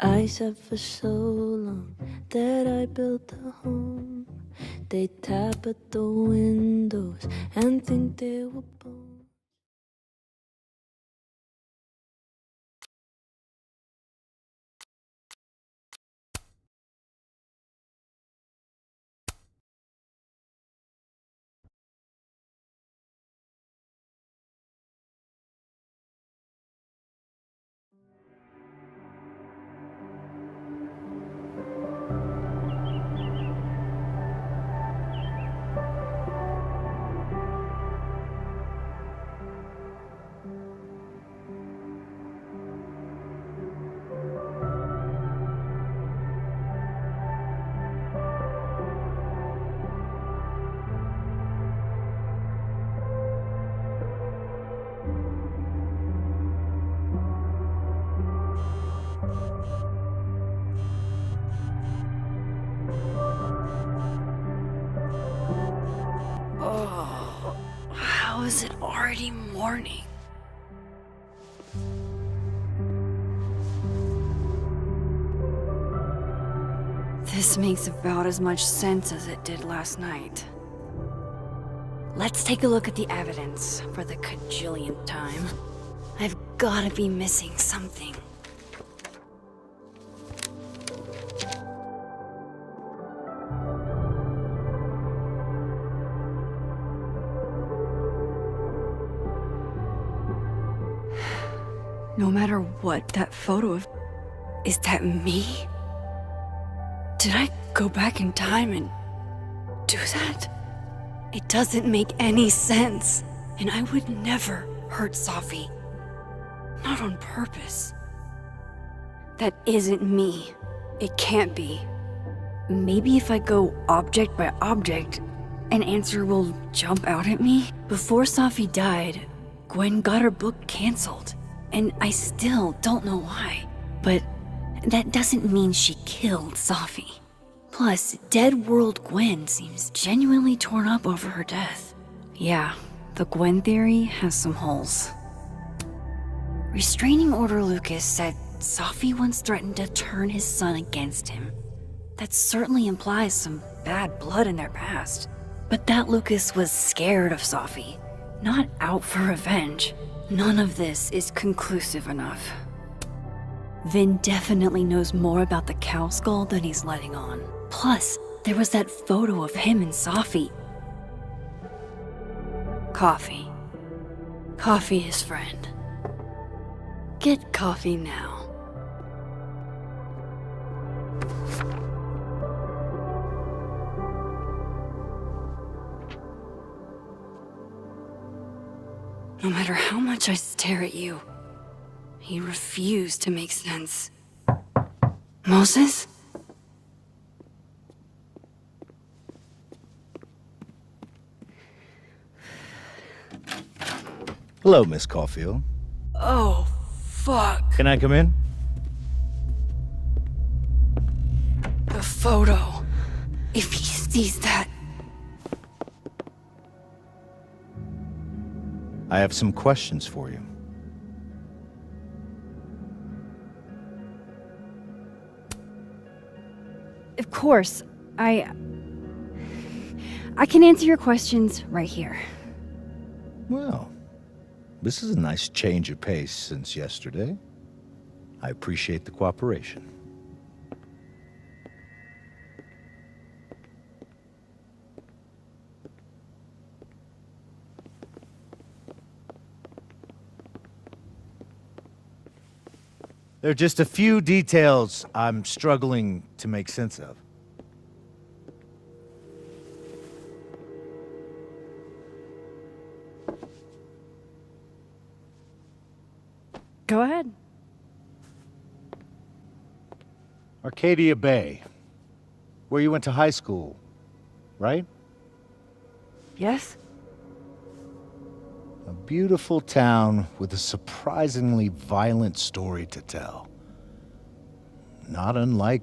I said for so long that I built a home. They tap at the windows and think they were bones. Oh, how is it already morning? This makes about as much sense as it did last night. Let's take a look at the evidence for the cajillionth time. I've gotta be missing something. No matter what that photo of... Is that me? Did I go back in time and do that? It doesn't make any sense. And I would never hurt Safi. Not on purpose. That isn't me. It can't be. Maybe if I go object by object, an answer will jump out at me? Before Safi died, Gwen got her book canceled. And I still don't know why. But that doesn't mean she killed Safi. Plus, Dead World Gwen seems genuinely torn up over her death. Yeah, the Gwen theory has some holes. Restraining Order Lucas said Safi once threatened to turn his son against him. That certainly implies some bad blood in their past. But that Lucas was scared of Safi, not out for revenge. None of this is conclusive enough. Vin definitely knows more about the cow skull than he's letting on. Plus, there was that photo of him and Safi. Coffee. Coffee, his friend. Get coffee now. No matter how much I stare at you, he refused to make sense. Moses? Hello, Miss Caulfield. Oh, fuck. Can I come in? The photo. If he sees that... I have some questions for you. Of course. I can answer your questions right here. Well, this is a nice change of pace since yesterday. I appreciate the cooperation. There are just a few details I'm struggling to make sense of. Go ahead. Arcadia Bay, where you went to high school, right? Yes? A beautiful town with a surprisingly violent story to tell. Not unlike...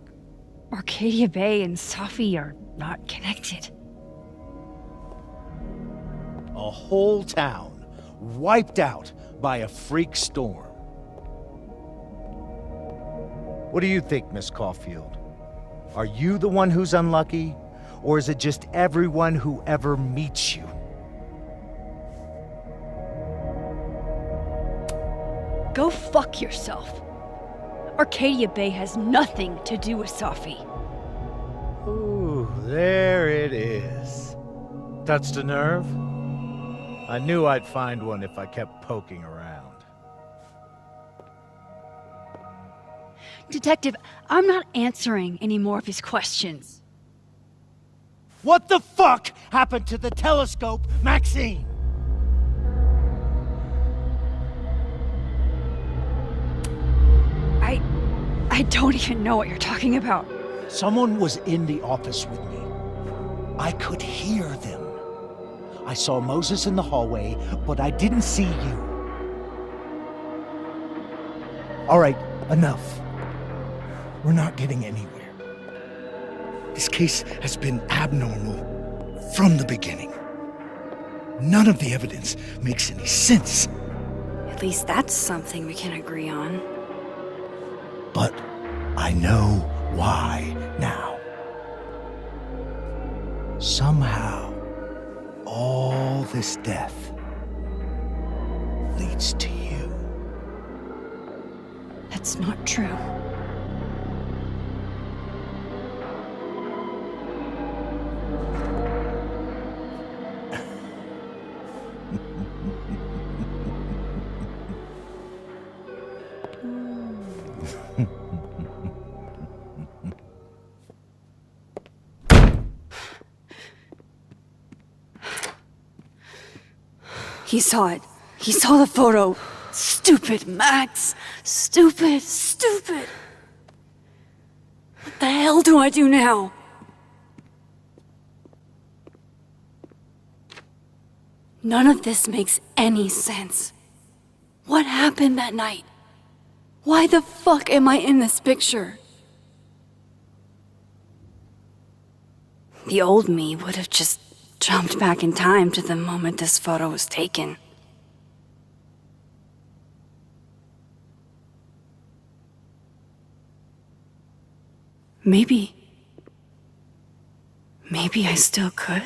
Arcadia Bay and Safi are not connected. a whole town wiped out by a freak storm. What do you think, Miss Caulfield? Are you the one who's unlucky? Or is it just everyone who ever meets you? Go fuck yourself. Arcadia Bay has nothing to do with Safi. Ooh, there it is. Touched a nerve? I knew I'd find one if I kept poking around. Detective, I'm not answering any more of his questions. What the fuck happened to the telescope, Maxine? I don't even know what you're talking about. Someone was in the office with me. I could hear them. I saw Moses in the hallway, but I didn't see you. All right, enough. We're not getting anywhere. This case has been abnormal from the beginning. None of the evidence makes any sense. At least that's something we can agree on. But I know why now. Somehow, all this death leads to you. That's not true. He saw it. He saw the photo. Stupid, Max. Stupid, stupid. What the hell do I do now? None of this makes any sense. What happened that night? Why the fuck am I in this picture? The old me would have just jumped back in time to the moment this photo was taken. Maybe I still could.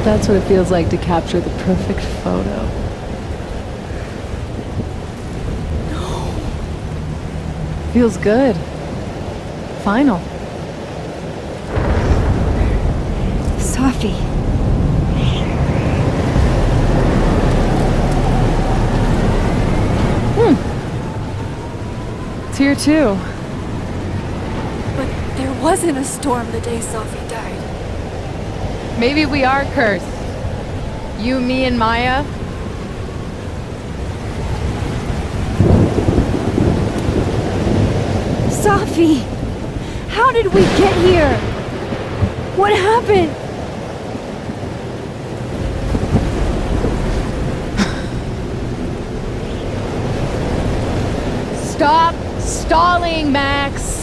That's what it feels like to capture the perfect photo. No. Feels good. Final. Safi. It's here too. But there wasn't a storm the day Safi died. Maybe we are cursed. You, me, and Maya. Safi! How did we get here? What happened? Stop stalling, Max!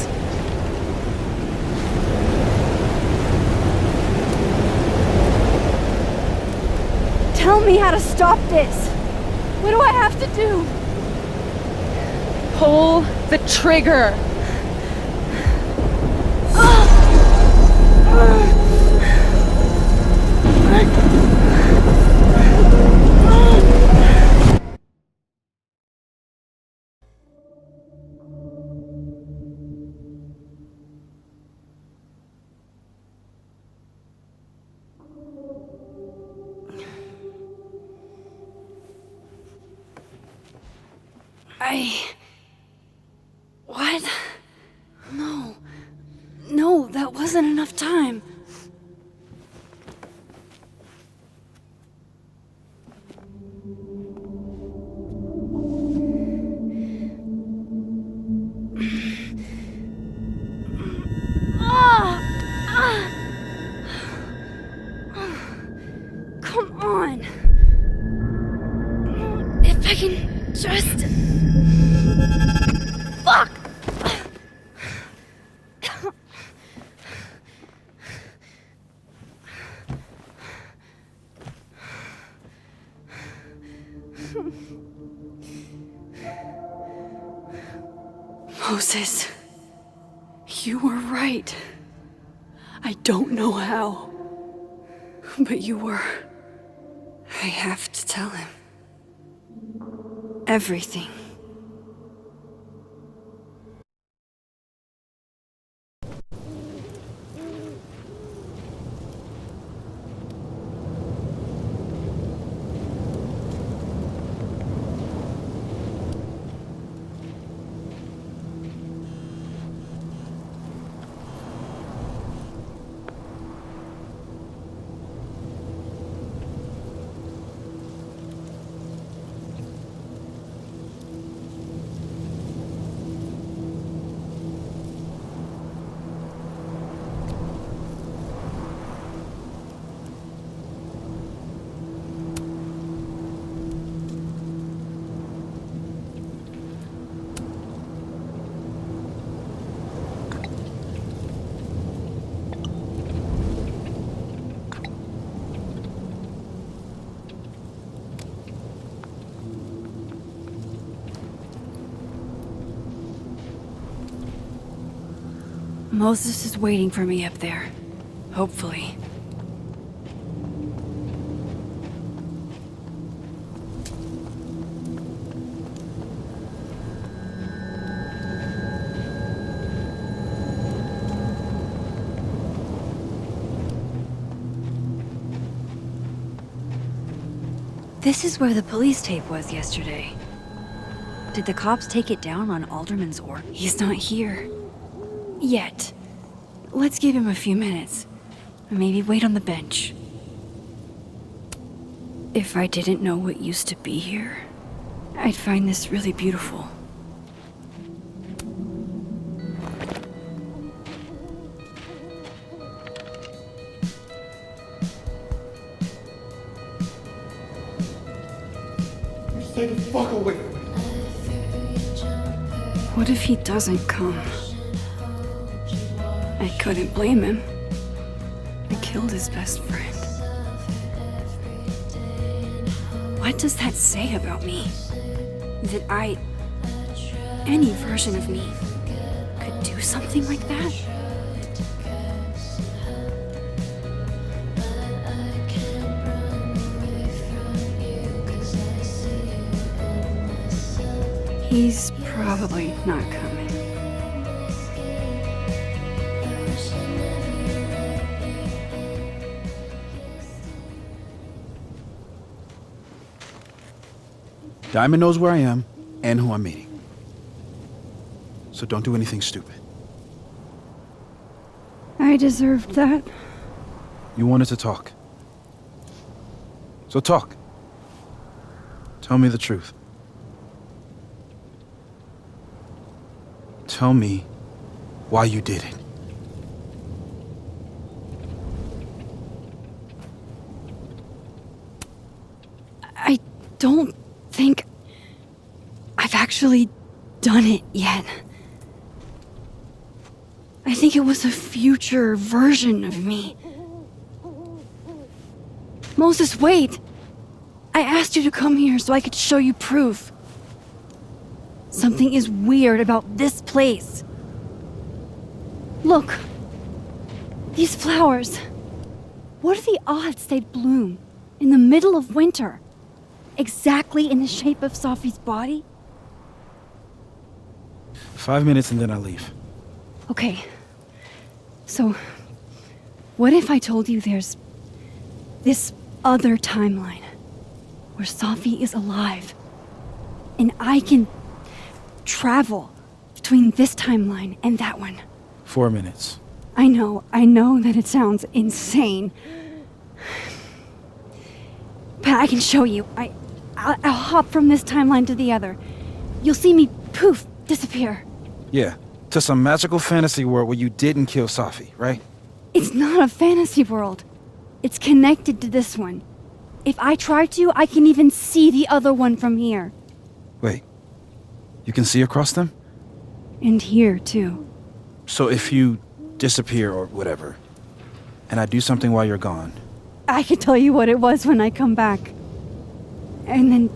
Tell me how to stop this. What do I have to do? Pull the trigger! What? No. No, that wasn't enough time. Come on. If I can just... Fuck! Moses, you were right. I don't know how, but you were. I have to tell him everything. Moses is waiting for me up there. Hopefully. This is where the police tape was yesterday. Did the cops take it down on Alderman's order? He's not here. Yet. Let's give him a few minutes. Maybe wait on the bench. If I didn't know what used to be here, I'd find this really beautiful. Stay the fuck away from me. What if he doesn't come? I couldn't blame him. I killed his best friend. What does that say about me? That any version of me, could do something like that? He's probably not coming. Diamond knows where I am and who I'm meeting. So don't do anything stupid. I deserved that. You wanted to talk. So talk. Tell me the truth. Tell me why you did it. I don't think I've actually done it yet. I think it was a future version of me. Moses, wait! I asked you to come here so I could show you proof. Something is weird about this place. Look. These flowers. What are the odds they'd bloom in the middle of winter? Exactly in the shape of Sophie's body? 5 minutes and then I leave. Okay. So, what if I told you there's this other timeline where Sophie is alive and I can travel between this timeline and that one. 4 minutes. I know that it sounds insane. But I can show you. I'll hop from this timeline to the other. You'll see me, poof, disappear. Yeah, to some magical fantasy world where you didn't kill Safi, right? It's not a fantasy world. It's connected to this one. If I try to, I can even see the other one from here. Wait, you can see across them? And here, too. So if you disappear or whatever, and I do something while you're gone, I can tell you what it was when I come back. And then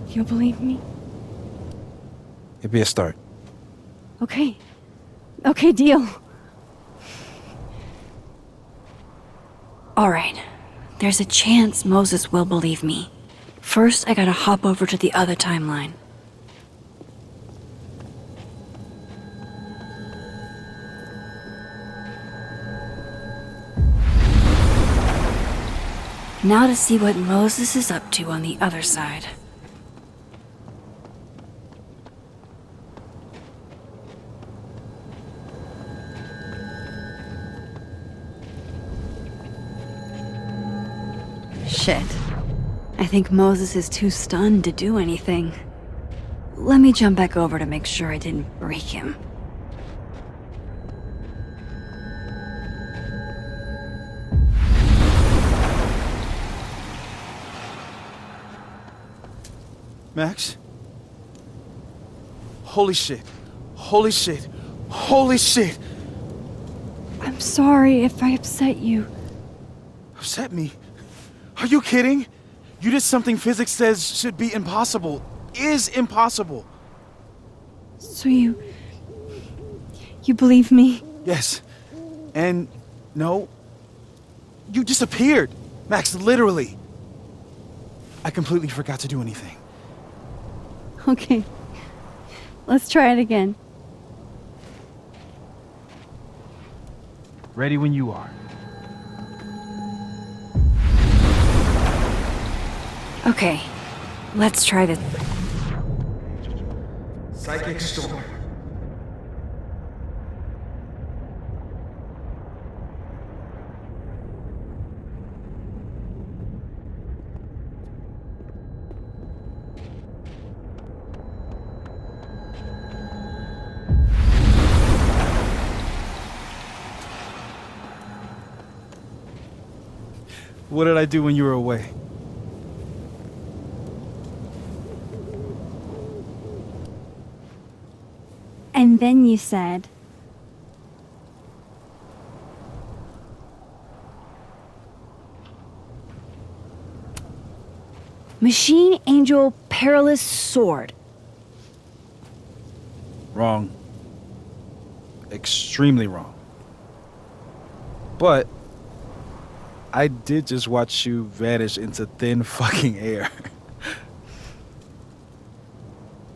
you'll believe me? it'd be a start. Okay. Okay, deal. All right. There's a chance Moses will believe me. First, I gotta hop over to the other timeline. Now to see what Moses is up to on the other side. Shit. I think Moses is too stunned to do anything. Let me jump back over to make sure I didn't break him. Max? Holy shit. Holy shit. Holy shit! I'm sorry if I upset you. Upset me? Are you kidding? You did something physics says should be impossible. Is impossible. So you believe me? Yes. And no. You disappeared. Max, literally. I completely forgot to do anything. Okay. Let's try it again. Ready when you are. Okay. Let's try this. Psychic storm. What did I do when you were away? And then you said, Machine Angel Perilous Sword. Wrong. Extremely wrong. But I did just watch you vanish into thin fucking air.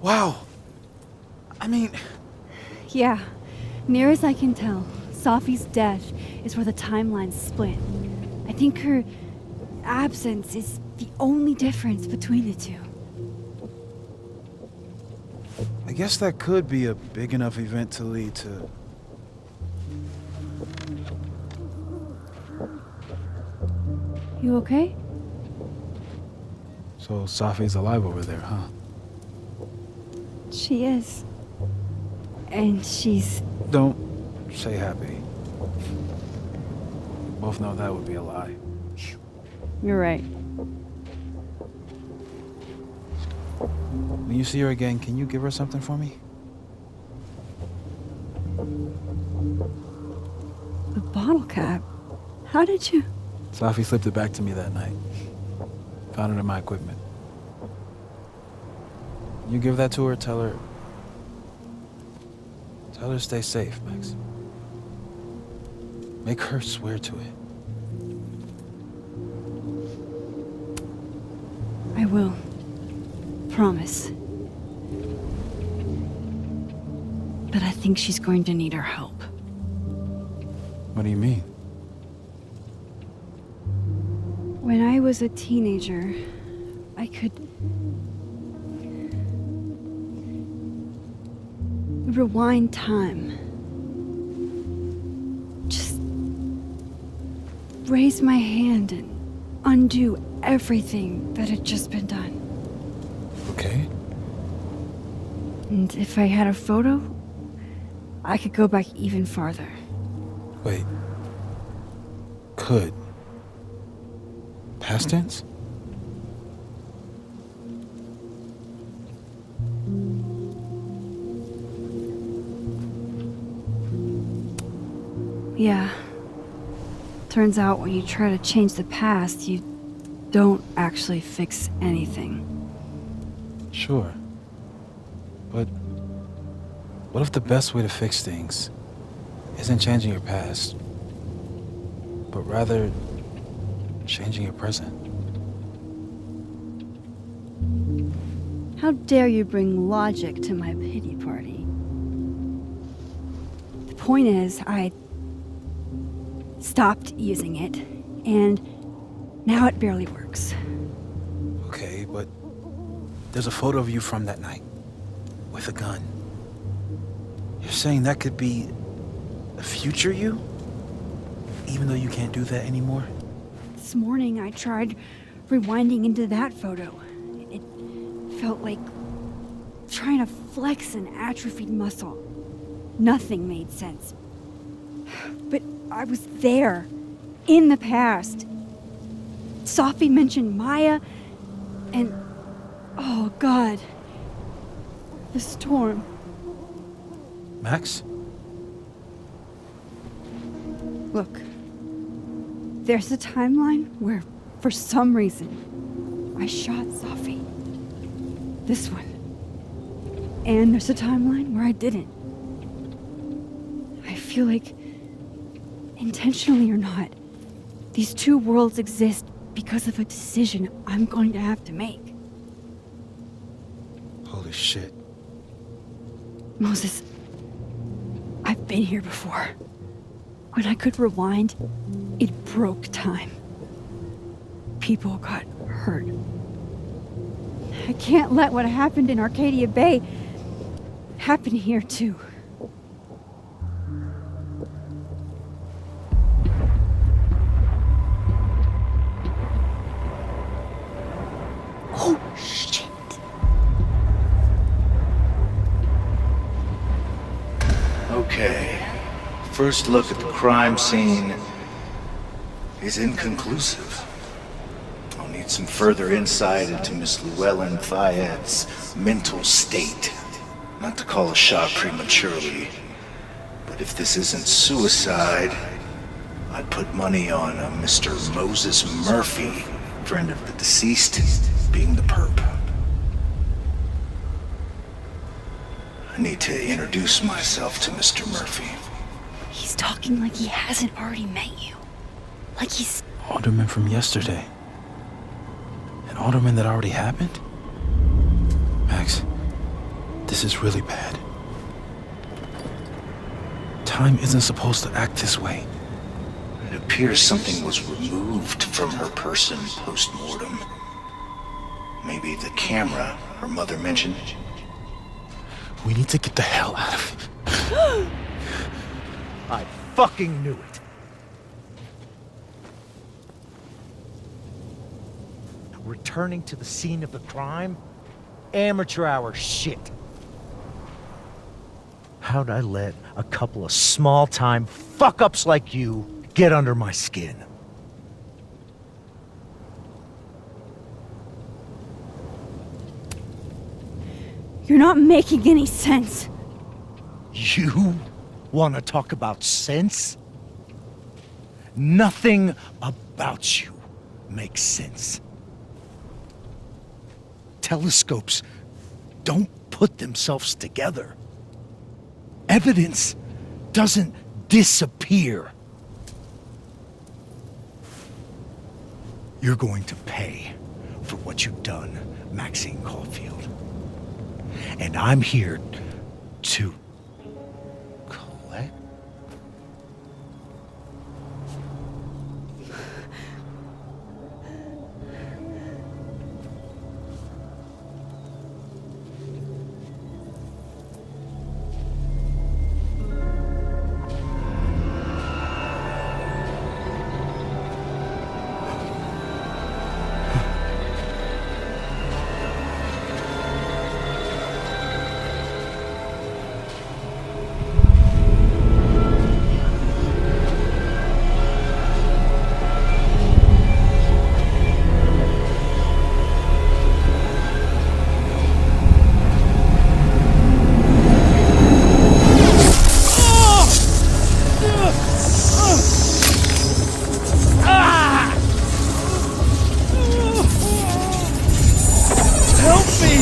Wow. I mean, Yeah, near as I can tell, Safi's death is where the timelines split. I think her absence is the only difference between the two. I guess that could be a big enough event to lead to... You okay? So Safi's alive over there, huh? She is. And she's... Don't say happy. We both know that would be a lie. You're right. When you see her again, can you give her something for me? The bottle cap? How did you... Safi slipped it back to me that night. Found it in my equipment. You give that to her, tell her to stay safe, Max. Make her swear to it. I will. Promise. But I think she's going to need our help. What do you mean? When I was a teenager, I could rewind time. Just raise my hand and undo everything that had just been done. Okay. And if I had a photo, I could go back even farther. Wait. Could. Past tense? Yeah. Turns out when you try to change the past, you don't actually fix anything. Sure. But what if the best way to fix things isn't changing your past, but rather changing your present? How dare you bring logic to my pity party? The point is, I stopped using it, and now it barely works. Okay, but there's a photo of you from that night with a gun. You're saying that could be a future you? Even though you can't do that anymore? This morning I tried rewinding into that photo. It felt like trying to flex an atrophied muscle. Nothing made sense. But I was there, in the past. Sophie mentioned Maya, and oh God, the storm. Max? Look, there's a timeline where, for some reason, I shot Sophie. This one. And there's a timeline where I didn't. I feel like, intentionally or not, these two worlds exist because of a decision I'm going to have to make. Holy shit. Moses, I've been here before. When I could rewind, it broke time. People got hurt. I can't let what happened in Arcadia Bay happen here too. Oh, shit. Okay. First look at the crime scene is inconclusive. I'll need some further insight into Miss Llewellyn Fayette's mental state. Not to call a shot prematurely, but if this isn't suicide, I'd put money on a Mr. Moses Murphy, friend of the deceased, being the perp. I need to introduce myself to Mr. Murphy. He's talking like he hasn't already met you. Like he's... Alderman from yesterday. An alderman that already happened? Max, this is really bad. Time isn't supposed to act this way. It appears something was removed from her person post-mortem. Maybe the camera her mother mentioned. We need to get the hell out of here. I fucking knew it. Returning to the scene of the crime? Amateur hour shit. How'd I let a couple of small-time fuck-ups like you get under my skin? You're not making any sense. You want to talk about sense? Nothing about you makes sense. Telescopes don't put themselves together. Evidence doesn't disappear. You're going to pay for what you've done, Maxine Caulfield. And I'm here to collect. Help me!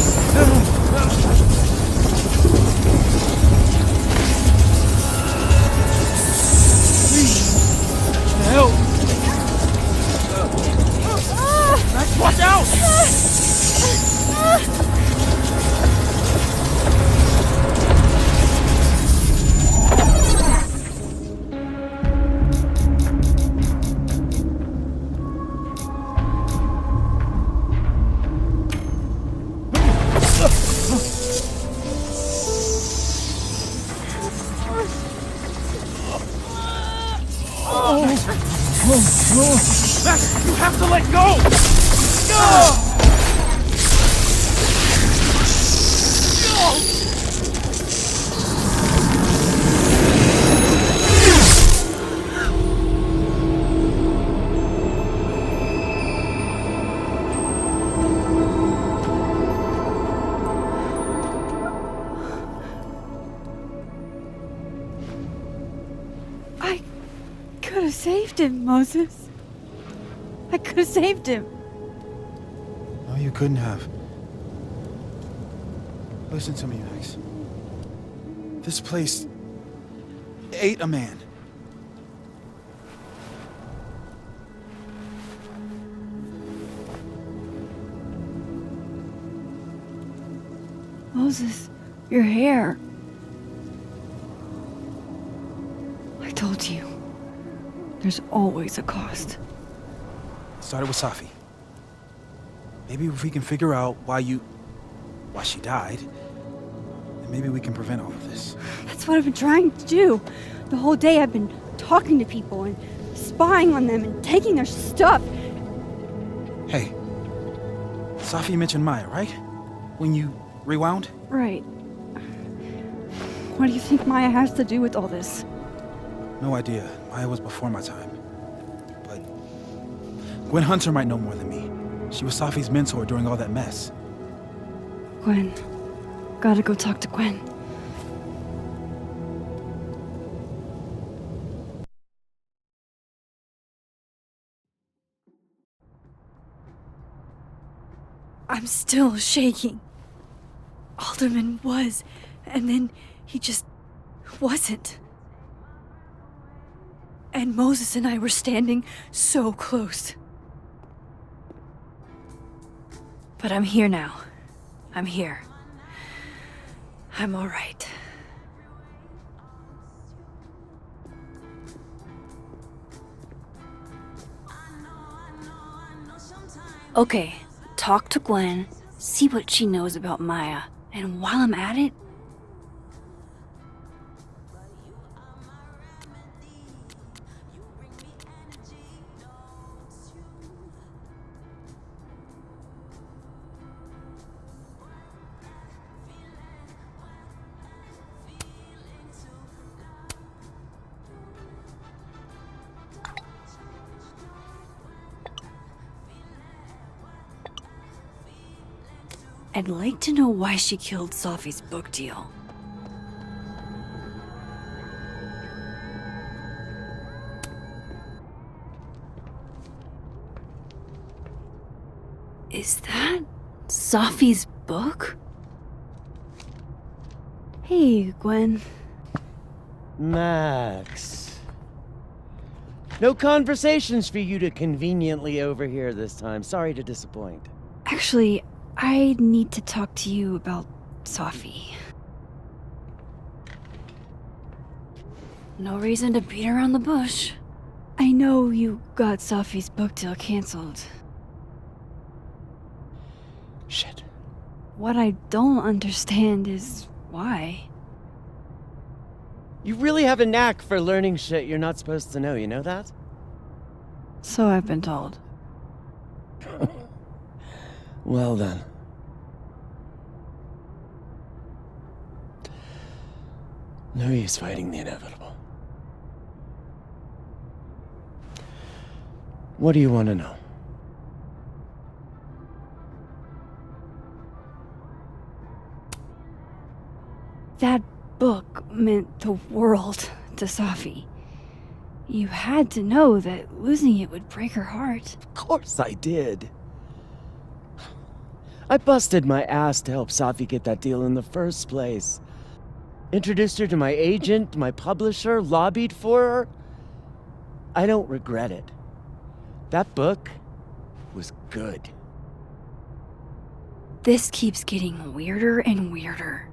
Please, help! Max, watch out! Max, you have to let go! I could have saved him, Moses. I could have saved him. No, you couldn't have. Listen to me, Max. This place ate a man. Moses, your hair. I told you. There's always a cost. It started with Safi. Maybe if we can figure out why she died, then maybe we can prevent all of this. That's what I've been trying to do. The whole day I've been talking to people and spying on them and taking their stuff. Hey, Safi mentioned Maya, right? When you rewound? Right. What do you think Maya has to do with all this? No idea. Maya was before my time. But Gwen Hunter might know more than me. She was Safi's mentor during all that mess. Gwen. Gotta go talk to Gwen. I'm still shaking. Alderman was, and then he just wasn't. And Moses and I were standing so close. But I'm here now. I'm here. I'm all right. Okay, talk to Gwen, see what she knows about Maya, and while I'm at it, I'd like to know why she killed Safi's book deal. Is that Safi's book? Hey, Gwen. Max. No conversations for you to conveniently overhear this time. Sorry to disappoint. Actually, I need to talk to you about Safi. No reason to beat around the bush. I know you got Safi's book deal canceled. Shit. What I don't understand is why. You really have a knack for learning shit you're not supposed to know, you know that? So I've been told. Well then. No use fighting the inevitable. What do you want to know? That book meant the world to Safi. You had to know that losing it would break her heart. Of course I did. I busted my ass to help Safi get that deal in the first place. Introduced her to my agent, my publisher, lobbied for her. I don't regret it. That book was good. This keeps getting weirder and weirder.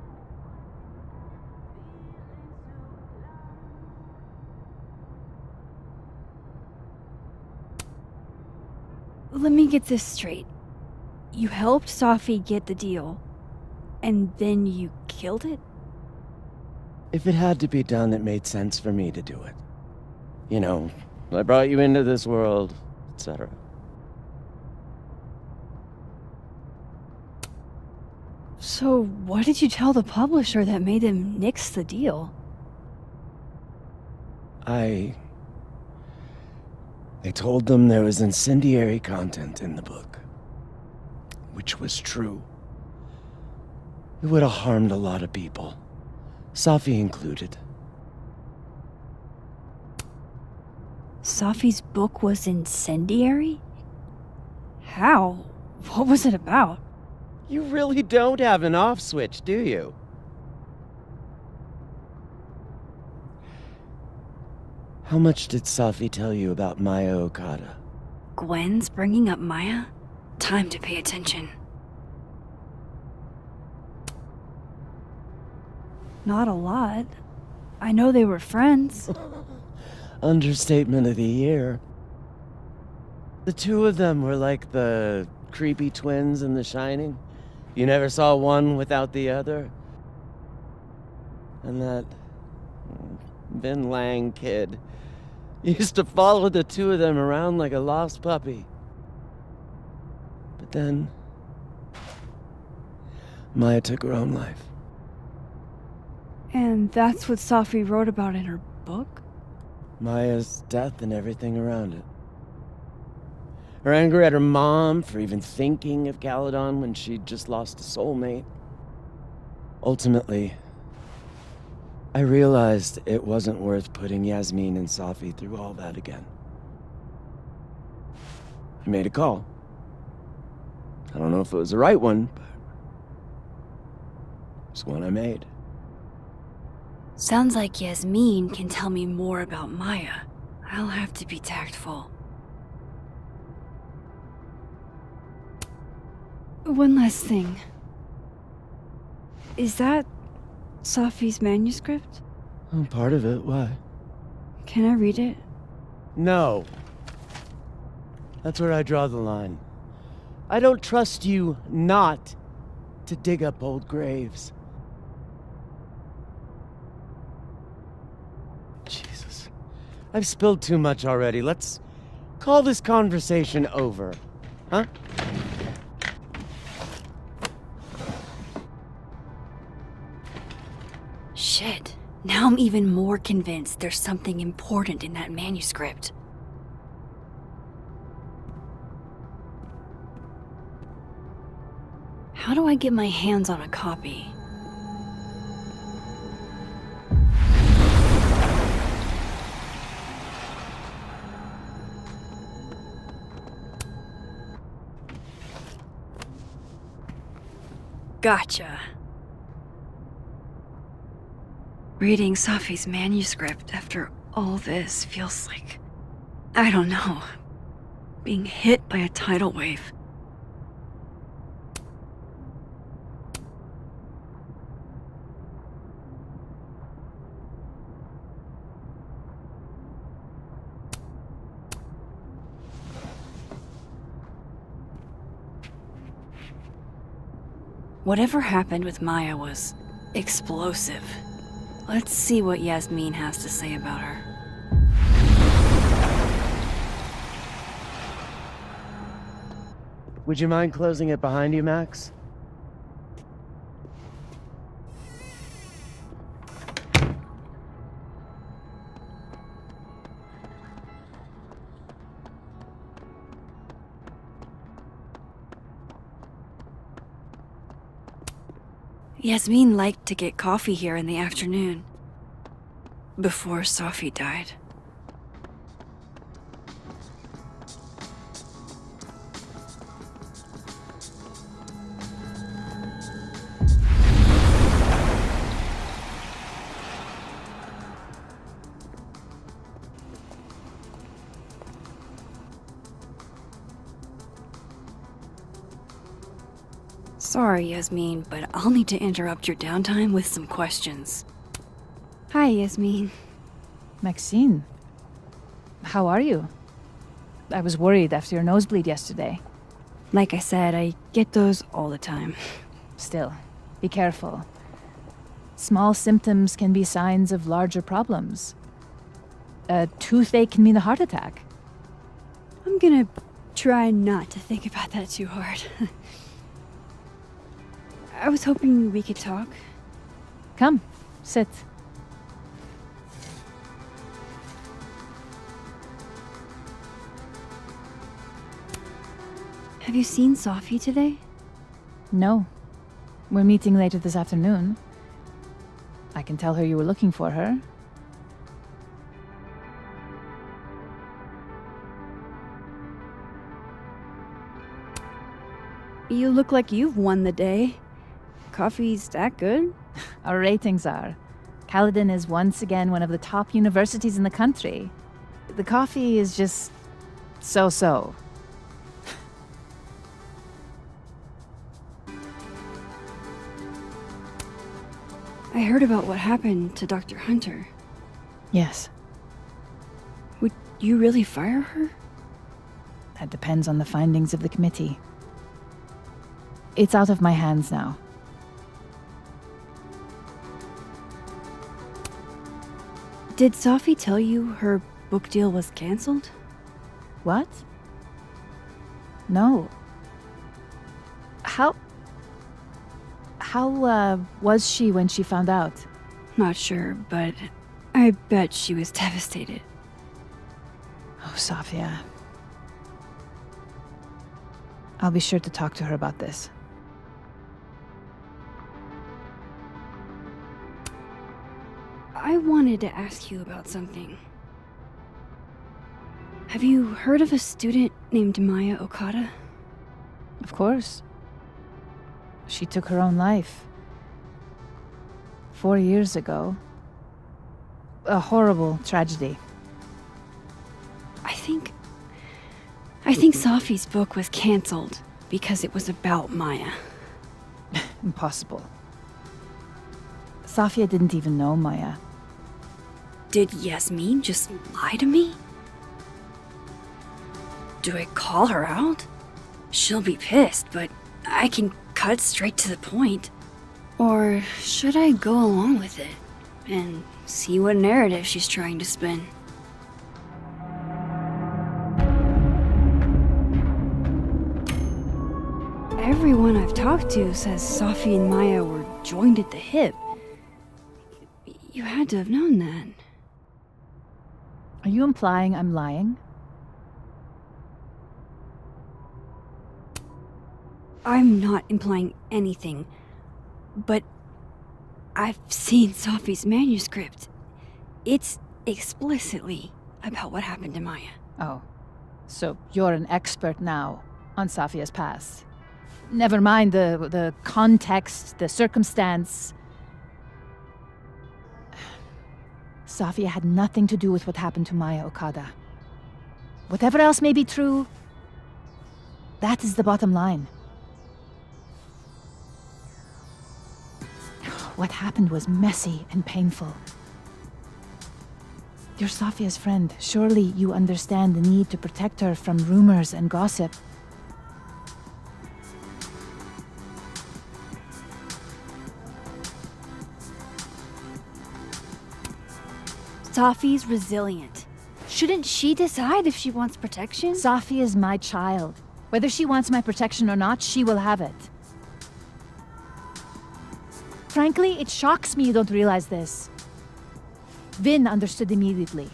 Let me get this straight. You helped Safi get the deal, and then you killed it? If it had to be done, it made sense for me to do it. You know, I brought you into this world, etc. So what did you tell the publisher that made them nix the deal? I told them there was incendiary content in the book, which was true. It would have harmed a lot of people, Safi included. Safi's book was incendiary? How? What was it about? You really don't have an off switch, do you? How much did Safi tell you about Maya Okada? Gwen's bringing up Maya? Time to pay attention. Not a lot. I know they were friends. Understatement of the year. The two of them were like the creepy twins in The Shining. You never saw one without the other. And that Vin Lang kid used to follow the two of them around like a lost puppy. But then Maya took her own life. And that's what Safi wrote about in her book? Maya's death and everything around it. Her anger at her mom for even thinking of Caledon when she'd just lost a soulmate. Ultimately, I realized it wasn't worth putting Yasmin and Safi through all that again. I made a call. I don't know if it was the right one, but it's one I made. Sounds like Yasmin can tell me more about Maya. I'll have to be tactful. One last thing. Is that Safi's manuscript? Oh, part of it, why? Can I read it? No. That's where I draw the line. I don't trust you not to dig up old graves. Jesus. I've spilled too much already. Let's call this conversation over. Huh? Shit. Now I'm even more convinced there's something important in that manuscript. How do I get my hands on a copy? Gotcha. Reading Safi's manuscript after all this feels like, I don't know, being hit by a tidal wave. Whatever happened with Maya was explosive. Let's see what Yasmin has to say about her. Would you mind closing it behind you, Max? Yasmin liked to get coffee here in the afternoon. Before Safi died. Sorry, Yasmin, but I'll need to interrupt your downtime with some questions. Hi, Yasmin. Maxine, how are you? I was worried after your nosebleed yesterday. Like I said, I get those all the time. Still, be careful. Small symptoms can be signs of larger problems. A toothache can mean a heart attack. I'm gonna try not to think about that too hard. I was hoping we could talk. Come, sit. Have you seen Sophie today? No. We're meeting later this afternoon. I can tell her you were looking for her. You look like you've won the day. Coffee's that good? Our ratings are. Caledon is once again one of the top universities in the country. The coffee is just so-so. I heard about what happened to Dr. Hunter. Yes, Would you really fire her? that depends on the findings of the committee. It's out of my hands now. Did Sophie tell you her book deal was canceled? What? No. How was she when she found out? Not sure, but I bet she was devastated. Oh, Safia. I'll be sure to talk to her about this. I wanted to ask you about something. Have you heard of a student named Maya Okada? Of course. She took her own life. 4 years ago. A horrible tragedy. I think Sophie's book was canceled because it was about Maya. Impossible. Safia didn't even know Maya. Did Yasmin just lie to me? Do I call her out? She'll be pissed, but I can cut straight to the point. Or should I go along with it and see what narrative she's trying to spin? Everyone I've talked to says Sophie and Maya were joined at the hip. You had to have known that. Are you implying I'm lying? I'm not implying anything, but I've seen Sophie's manuscript. It's explicitly about what happened to Maya. Oh, so you're an expert now on Safia's past. Never mind the context, the circumstance. Safia had nothing to do with what happened to Maya Okada. Whatever else may be true, that is the bottom line. What happened was messy and painful. You're Safia's friend. Surely you understand the need to protect her from rumors and gossip. Sophie's resilient. Shouldn't she decide if she wants protection? Safia is my child. Whether she wants my protection or not, she will have it. Frankly, it shocks me you don't realize this. Vin understood immediately.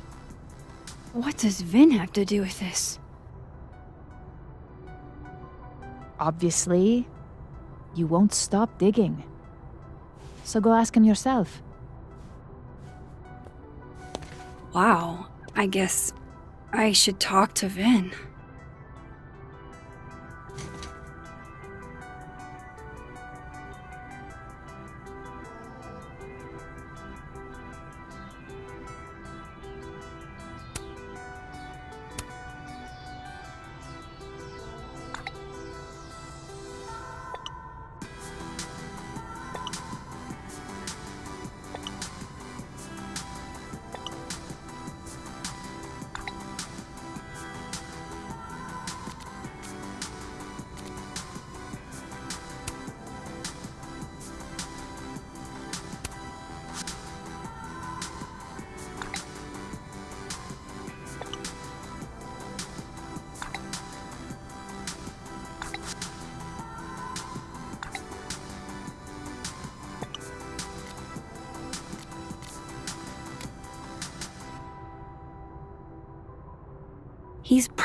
What does Vin have to do with this? Obviously, you won't stop digging. So go ask him yourself. Wow, I guess I should talk to Vin.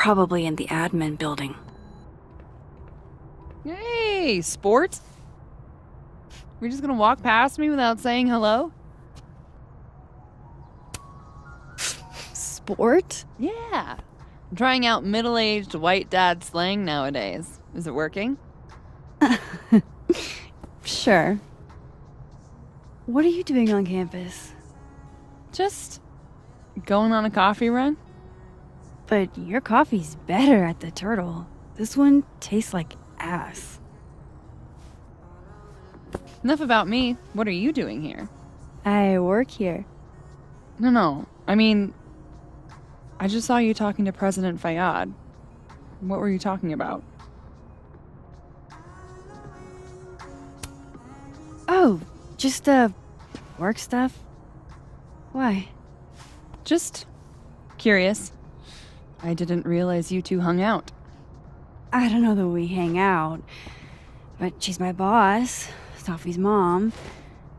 probably in the admin building. Hey, sport? We're just gonna walk past me without saying hello? Sport? Yeah. I'm trying out middle-aged white dad slang nowadays. Is it working? Sure. What are you doing on campus? Just going on a coffee run? But your coffee's better at the Turtle. This one tastes like ass. Enough about me. What are you doing here? I work here. No. I mean, I just saw you talking to President Fayyad. What were you talking about? Oh, just, work stuff. Why? Just curious. I didn't realize you two hung out. I don't know that we hang out, but she's my boss, Sophie's mom.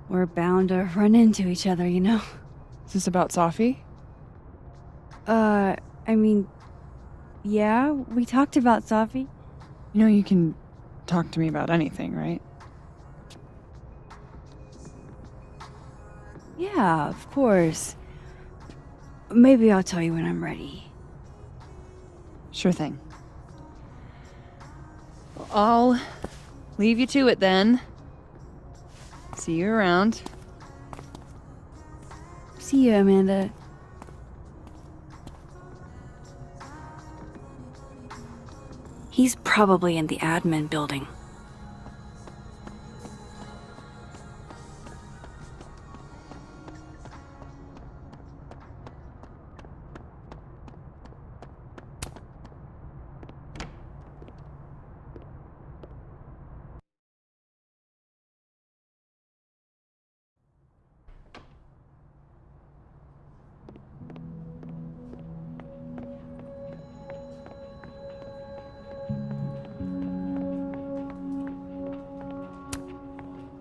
We're bound to run into each other, you know? Is this about Sophie? I mean, yeah, we talked about Sophie. You know you can talk to me about anything, right? Yeah, of course. Maybe I'll tell you when I'm ready. Sure thing. Well, I'll leave you to it then. See you around. See you, Amanda. He's probably in the admin building.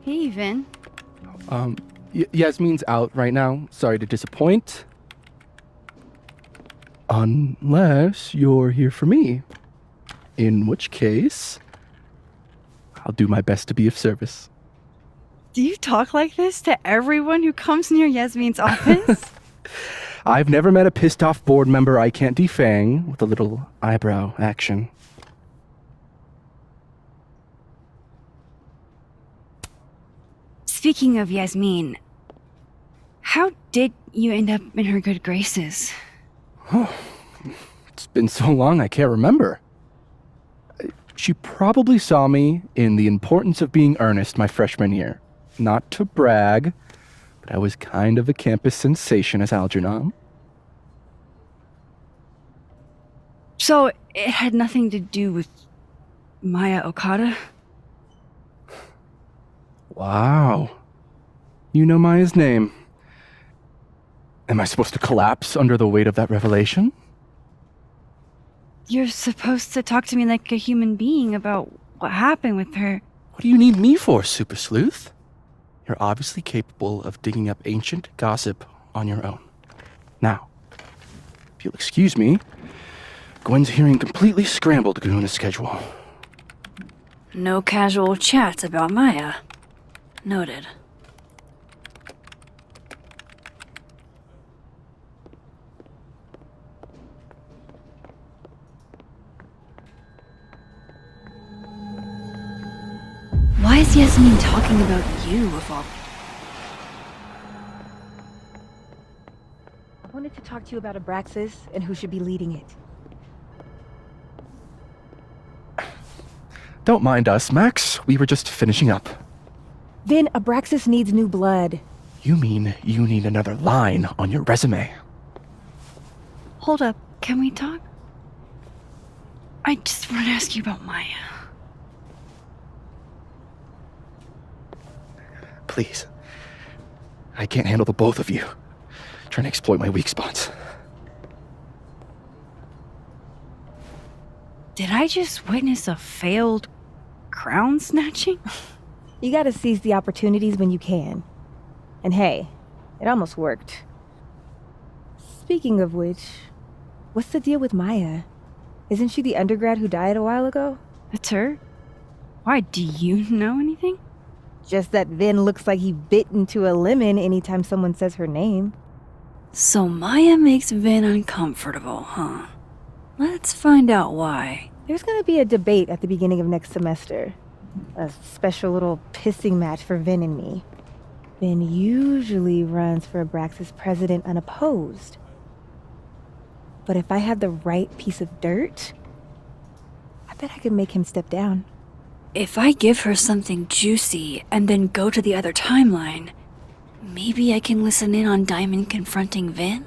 Hey, Vin. Yasmin's out right now. Sorry to disappoint. Unless you're here for me. In which case, I'll do my best to be of service. Do you talk like this to everyone who comes near Yasmin's office? I've never met a pissed off board member I can't defang with a little eyebrow action. Speaking of Yasmin, how did you end up in her good graces? It's been so long I can't remember. She probably saw me in The Importance of Being Earnest my freshman year. Not to brag, but I was kind of a campus sensation as Algernon. So it had nothing to do with Maya Okada? Wow. You know Maya's name. Am I supposed to collapse under the weight of that revelation? You're supposed to talk to me like a human being about what happened with her. What do you need me for, Super Sleuth? You're obviously capable of digging up ancient gossip on your own. Now, if you'll excuse me, Gwen's hearing completely scrambled Kahuna schedule. No casual chats about Maya. Noted. Why is Yasmin talking about you of all? I wanted to talk to you about Abraxas and who should be leading it. Don't mind us, Max. We were just finishing up. Then Abraxas needs new blood. You mean you need another line on your resume? Hold up, can we talk? I just want to ask you about Maya. Please. I can't handle the both of you trying to exploit my weak spots. Did I just witness a failed crown snatching? You gotta seize the opportunities when you can. And hey, it almost worked. Speaking of which, what's the deal with Maya? Isn't she the undergrad who died a while ago? That's her? Why, do you know anything? Just that Vin looks like he bit into a lemon anytime someone says her name. So Maya makes Vin uncomfortable, huh? Let's find out why. There's gonna be a debate at the beginning of next semester. A special little pissing match for Vin and me. Vin usually runs for Abraxas president unopposed. But if I had the right piece of dirt, I bet I could make him step down. If I give her something juicy and then go to the other timeline, maybe I can listen in on Diamond confronting Vin?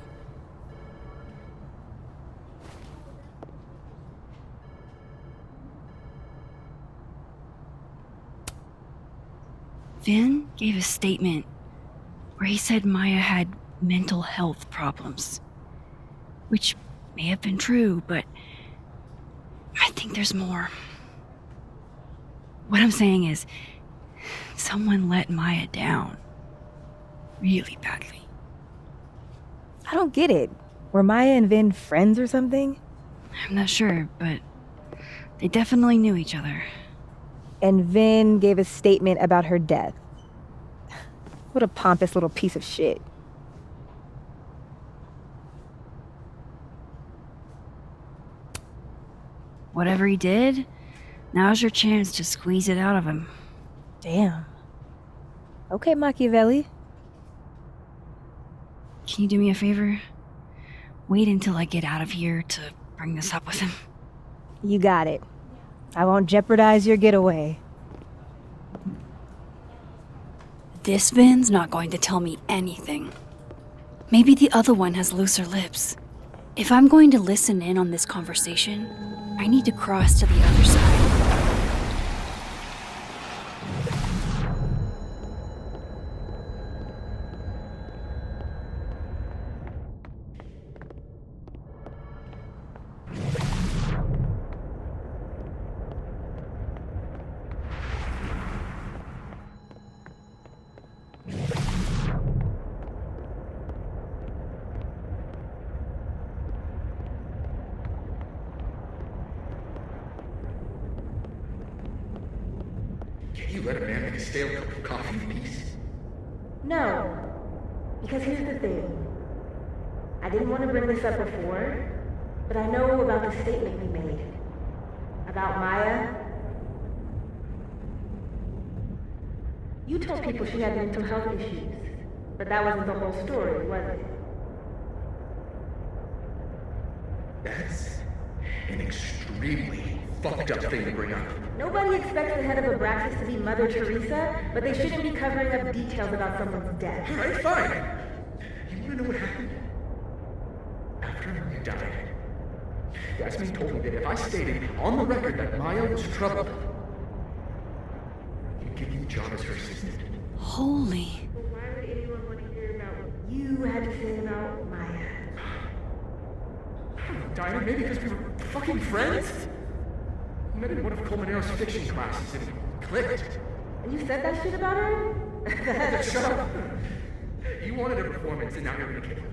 Vin gave a statement where he said Maya had mental health problems. Which may have been true, but I think there's more. What I'm saying is, someone let Maya down. Really badly. I don't get it. Were Maya and Vin friends or something? I'm not sure, but they definitely knew each other. And Vin gave a statement about her death. What a pompous little piece of shit. Whatever he did, now's your chance to squeeze it out of him. Damn. Okay, Machiavelli. Can you do me a favor? Wait until I get out of here to bring this up with him. You got it. I won't jeopardize your getaway. This Vin's not going to tell me anything. Maybe the other one has looser lips. If I'm going to listen in on this conversation, I need to cross to the other side. Can you let a man make a stale cup of coffee in peace? No. Because here's the thing. I didn't want to bring this up before, but I know about the statement we made. About Maya. You told people she had mental health issues, but that wasn't the whole story, was it? That's an extremely fucked up thing to bring up. Nobody expects the head of Abraxas to be Mother Teresa, but they shouldn't be covering up details about someone's death. Alright, fine. You wanna know what happened? After Maya died, Yasmin told me that if I stated on the record that Maya was troubled, he'd give me the job as her assistant. Holy. But why would anyone want to hear about what you had to say about Maya? I don't know, Diana, maybe because we were fucking friends? We met in one of Colmenaro's fiction classes and it clicked. And you said that shit about her? Shut up! You wanted a performance and now you're gonna kill it.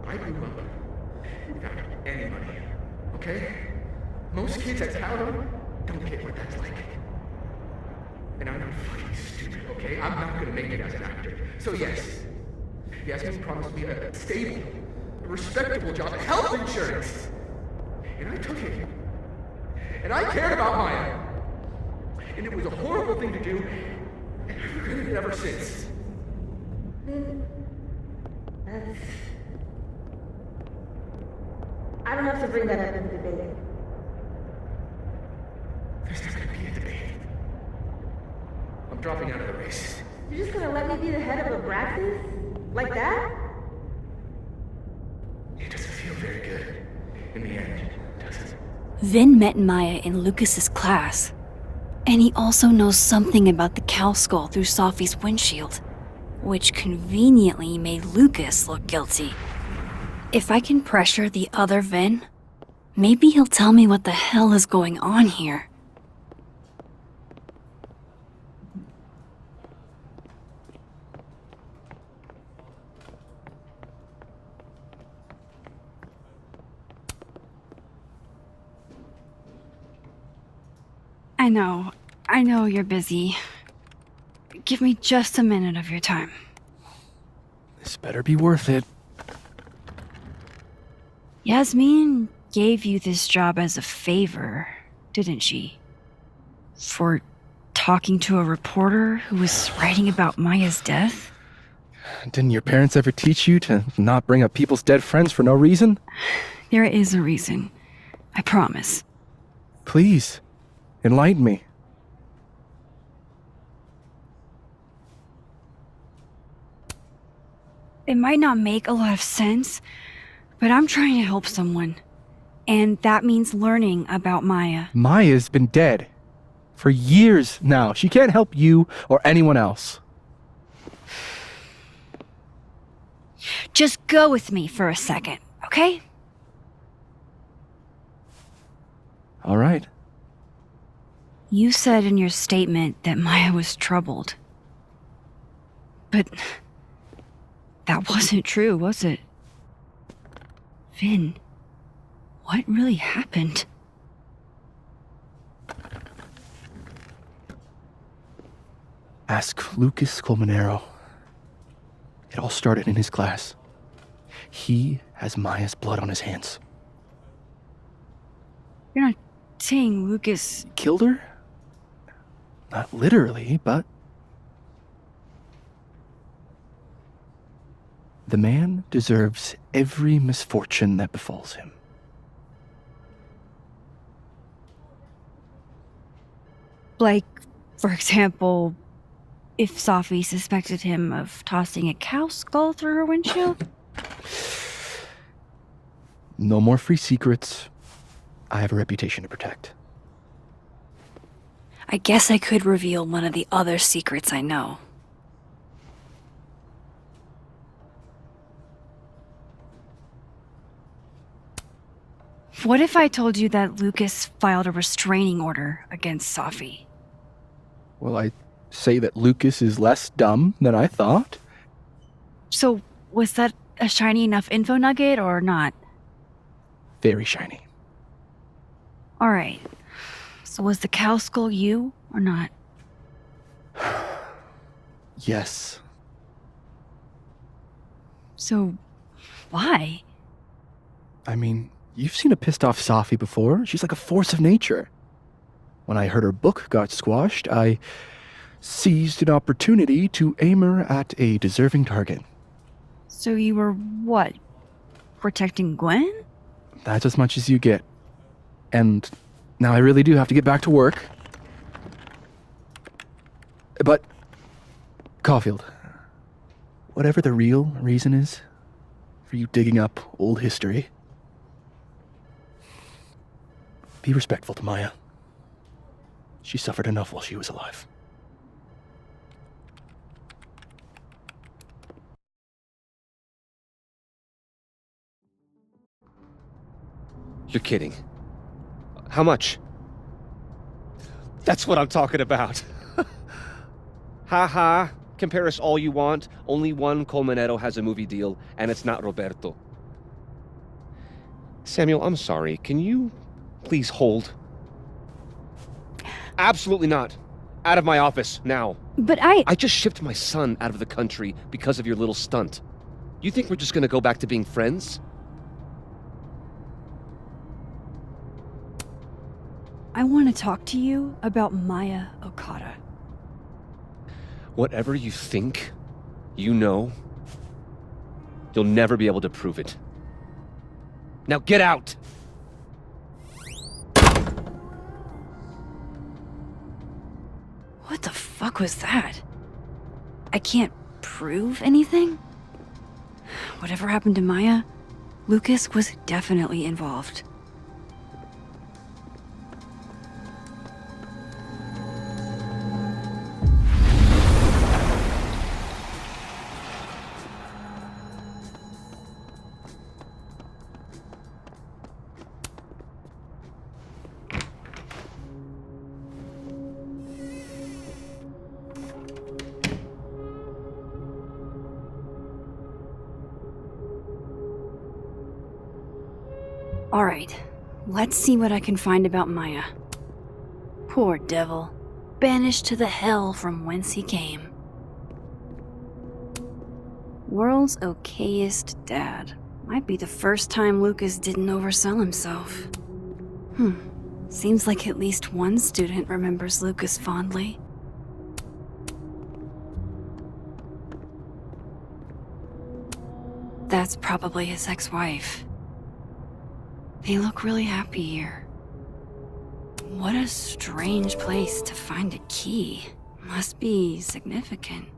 I grew up without any money, okay? Most kids at Talon don't get what that's like. And I'm not fucking stupid, okay? I'm not gonna make it as an actor. So yes, Yasmin promised me a stable, a respectable job, health insurance. And I took it. And I cared about Maya. And it was a horrible thing to do, and I've regretted it ever since. That's... I don't have to bring that up in the debate. There's not gonna be a debate. I'm dropping out of the race. You're just gonna let me be the head of Abraxas? Like that? It doesn't feel very good. In the end, does it? Vin met Maya in Lucas's class. And he also knows something about the cow skull through Sophie's windshield, which conveniently made Lucas look guilty. If I can pressure the other Vin, maybe he'll tell me what the hell is going on here. I know you're busy. Give me just a minute of your time. This better be worth it. Yasmin gave you this job as a favor, didn't she? For talking to a reporter who was writing about Maya's death? Didn't your parents ever teach you to not bring up people's dead friends for no reason? There is a reason. I promise. Please, enlighten me. It might not make a lot of sense, but I'm trying to help someone. And that means learning about Maya. Maya's been dead for years now. She can't help you or anyone else. Just go with me for a second, okay? All right. You said in your statement that Maya was troubled. But that wasn't true, was it? Vin, what really happened? Ask Lucas Colmenero. It all started in his class. He has Maya's blood on his hands. You're not saying Lucas Killed her? Not literally, but... The man deserves every misfortune that befalls him. Like, for example, if Safi suspected him of tossing a cow skull through her windshield? No more free secrets. I have a reputation to protect. I guess I could reveal one of the other secrets I know. What if I told you that Lucas filed a restraining order against Safi? Well, I say that Lucas is less dumb than I thought. So, was that a shiny enough info nugget or not? Very shiny. Alright. So was the cow skull you or not? Yes. So, why? I mean, you've seen a pissed off Safi before. She's like a force of nature. When I heard her book got squashed, I seized an opportunity to aim her at a deserving target. So you were what? Protecting Gwen? That's as much as you get. And now I really do have to get back to work. But, Caulfield, whatever the real reason is for you digging up old history, be respectful to Maya. She suffered enough while she was alive. You're kidding. How much? That's what I'm talking about. Ha ha. Compare us all you want. Only one Colmenero has a movie deal, and it's not Roberto. Samuel, I'm sorry. Can you please hold? Absolutely not. Out of my office, now. But I just shipped my son out of the country because of your little stunt. You think we're just gonna go back to being friends? I want to talk to you about Maya Okada. Whatever you think, you know, you'll never be able to prove it. Now get out! What the fuck was that? I can't prove anything? Whatever happened to Maya, Lucas was definitely involved. Alright, let's see what I can find about Maya. Poor devil. Banished to the hell from whence he came. World's okayest dad. Might be the first time Lucas didn't oversell himself. Seems like at least one student remembers Lucas fondly. That's probably his ex-wife. They look really happy here. What a strange place to find a key. Must be significant.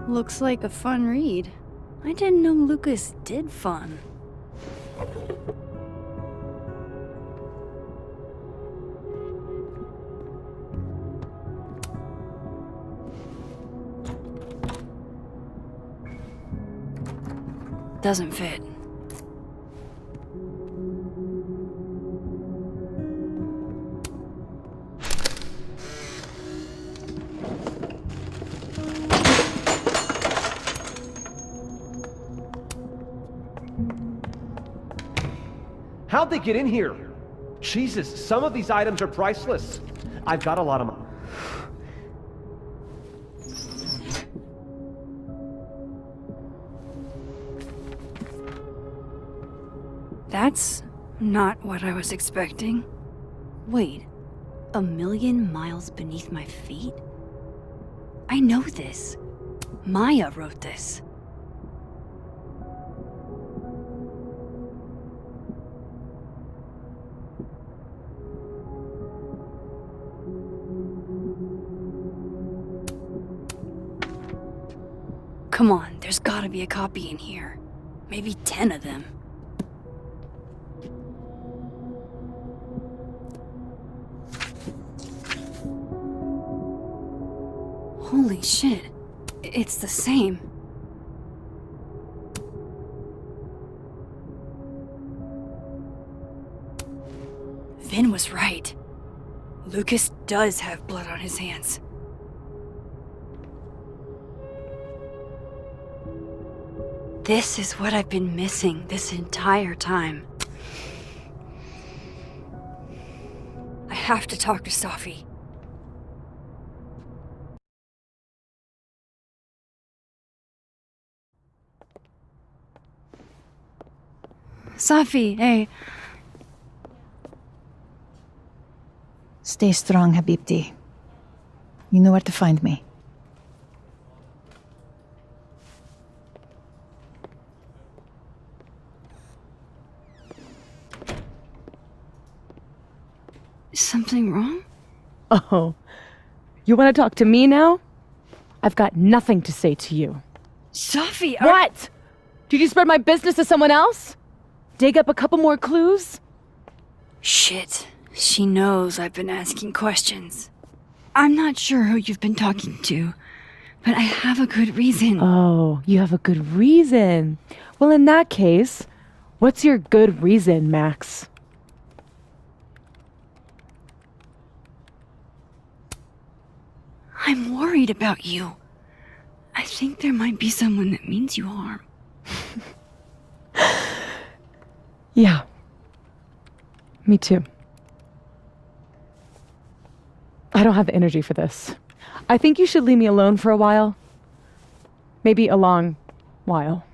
Looks like a fun read. I didn't know Lucas did fun. Doesn't fit. How'd they get in here? Jesus, some of these items are priceless. I've got a lot of money. That's not what I was expecting. Wait, 1,000,000 miles beneath my feet? I know this. Maya wrote this. Come on, there's gotta be a copy in here. Maybe 10 of them. Holy shit, it's the same. Vin was right. Lucas does have blood on his hands. This is what I've been missing this entire time. I have to talk to Safi. Safi, hey. Stay strong, Habibti. You know where to find me. Something wrong? Oh, you want to talk to me now? I've got nothing to say to you. Safi, What? Did you spread my business to someone else? Dig up a couple more clues? Shit. She knows I've been asking questions. I'm not sure who you've been talking to, but I have a good reason. Oh, you have a good reason. Well, in that case, what's your good reason, Max? I'm worried about you. I think there might be someone that means you harm. Yeah. Me too. I don't have the energy for this. I think you should leave me alone for a while. Maybe a long while.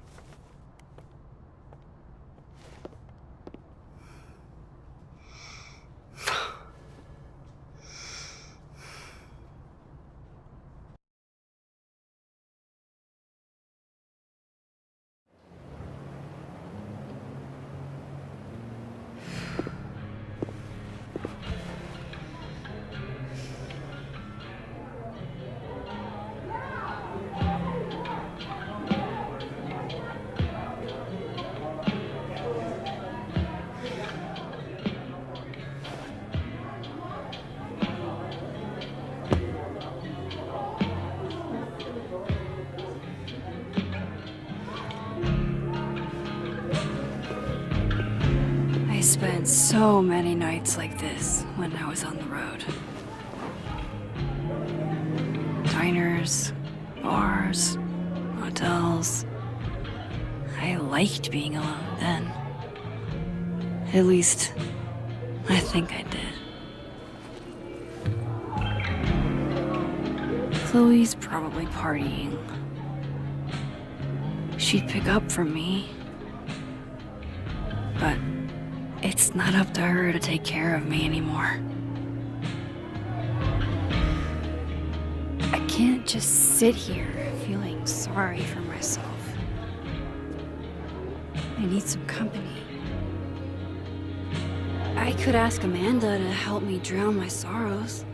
I spent so many nights like this when I was on the road. Diners, bars, hotels. I I liked being alone then. At least, I think I did. Chloe's probably partying. She'd pick up from me. But it's not up to her to take care of me anymore. I can't just sit here feeling sorry for myself. I need some company. I could ask Amanda to help me drown my sorrows.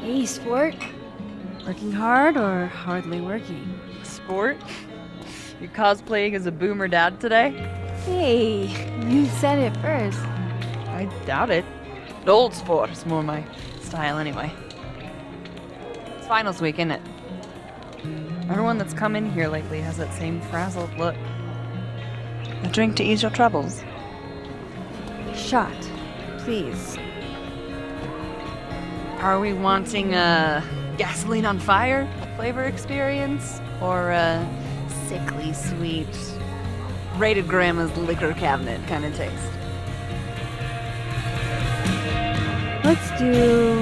Hey, sport. Working hard or hardly working? Sport? You cosplaying as a boomer dad today? Hey, you said it first. I doubt it. Old sport is more my style anyway. It's finals week, isn't it? Everyone that's come in here lately has that same frazzled look. A drink to ease your troubles. Shot, please. Are we wanting a gasoline on fire flavor experience? Or a sickly sweet, rated grandma's liquor cabinet kind of taste? Let's do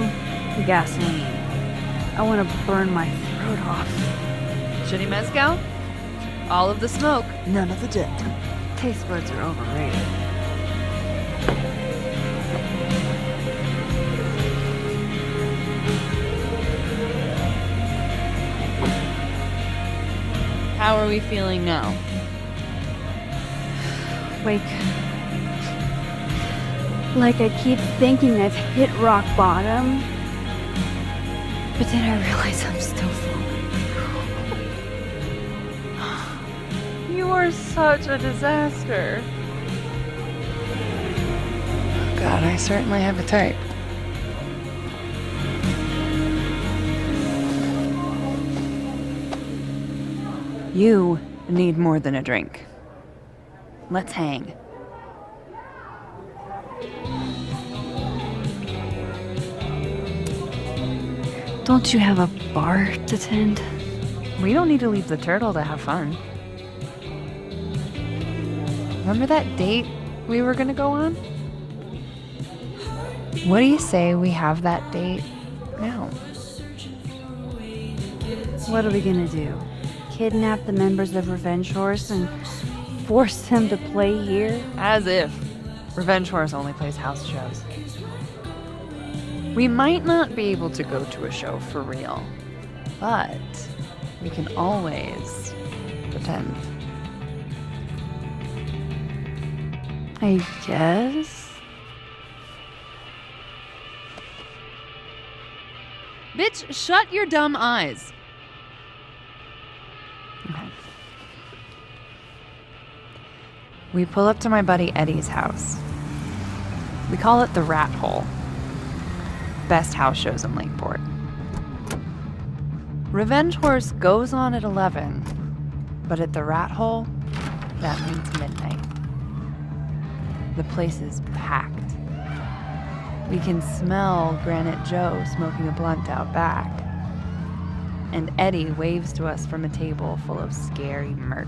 the gasoline. I want to burn my throat off. Shitty mezcal? All of the smoke, none of the dirt. Taste buds are overrated. How are we feeling now? Like I keep thinking I've hit rock bottom, but then I realize I'm still falling. You are such a disaster. God, I certainly have a type. You need more than a drink. Let's hang. Don't you have a bar to tend? We don't need to leave the turtle to have fun. Remember that date we were gonna go on? What do you say we have that date now? What are we gonna do? Kidnap the members of Revenge Horse and force them to play here? As if. Revenge Horse only plays house shows. We might not be able to go to a show for real, but we can always pretend. I guess. Bitch, shut your dumb eyes. Okay. We pull up to my buddy Eddie's house. We call it the Rat Hole. Best house shows in Lakeport. Revenge Horse goes on at 11, but at the Rat Hole, that means midnight. The place is packed. We can smell Granite Joe smoking a blunt out back. And Eddie waves to us from a table full of scary merch.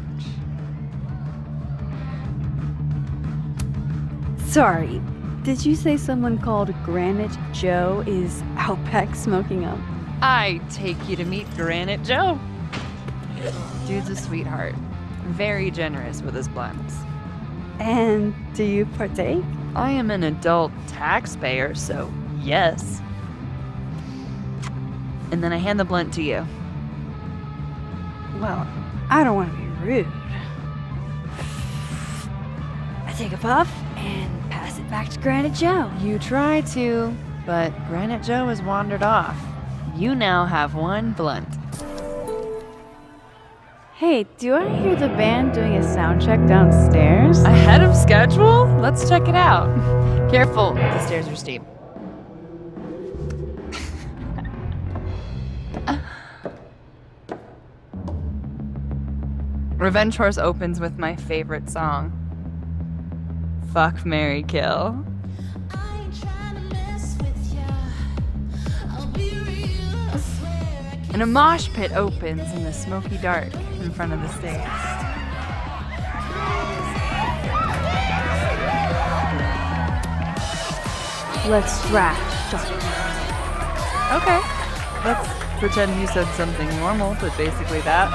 Sorry, did you say someone called Granite Joe is out back smoking up? I take you to meet Granite Joe. Dude's a sweetheart. Very generous with his blunts. And do you partake? I am an adult taxpayer, so yes. And then I hand the blunt to you. Well, I don't want to be rude. I take a puff and pass it back to Granite Joe. You try to, but Granite Joe has wandered off. You now have one blunt. Hey, do I hear the band doing a sound check downstairs? Ahead of schedule? Let's check it out. Careful, the stairs are steep. Revenge Horse opens with my favorite song. Fuck, Marry, Kill. I ain't trying to mess with ya. I'll be and a mosh pit opens in the smoky dark in front of the stage. Let's thrash. Okay, let's pretend you said something normal, but basically that.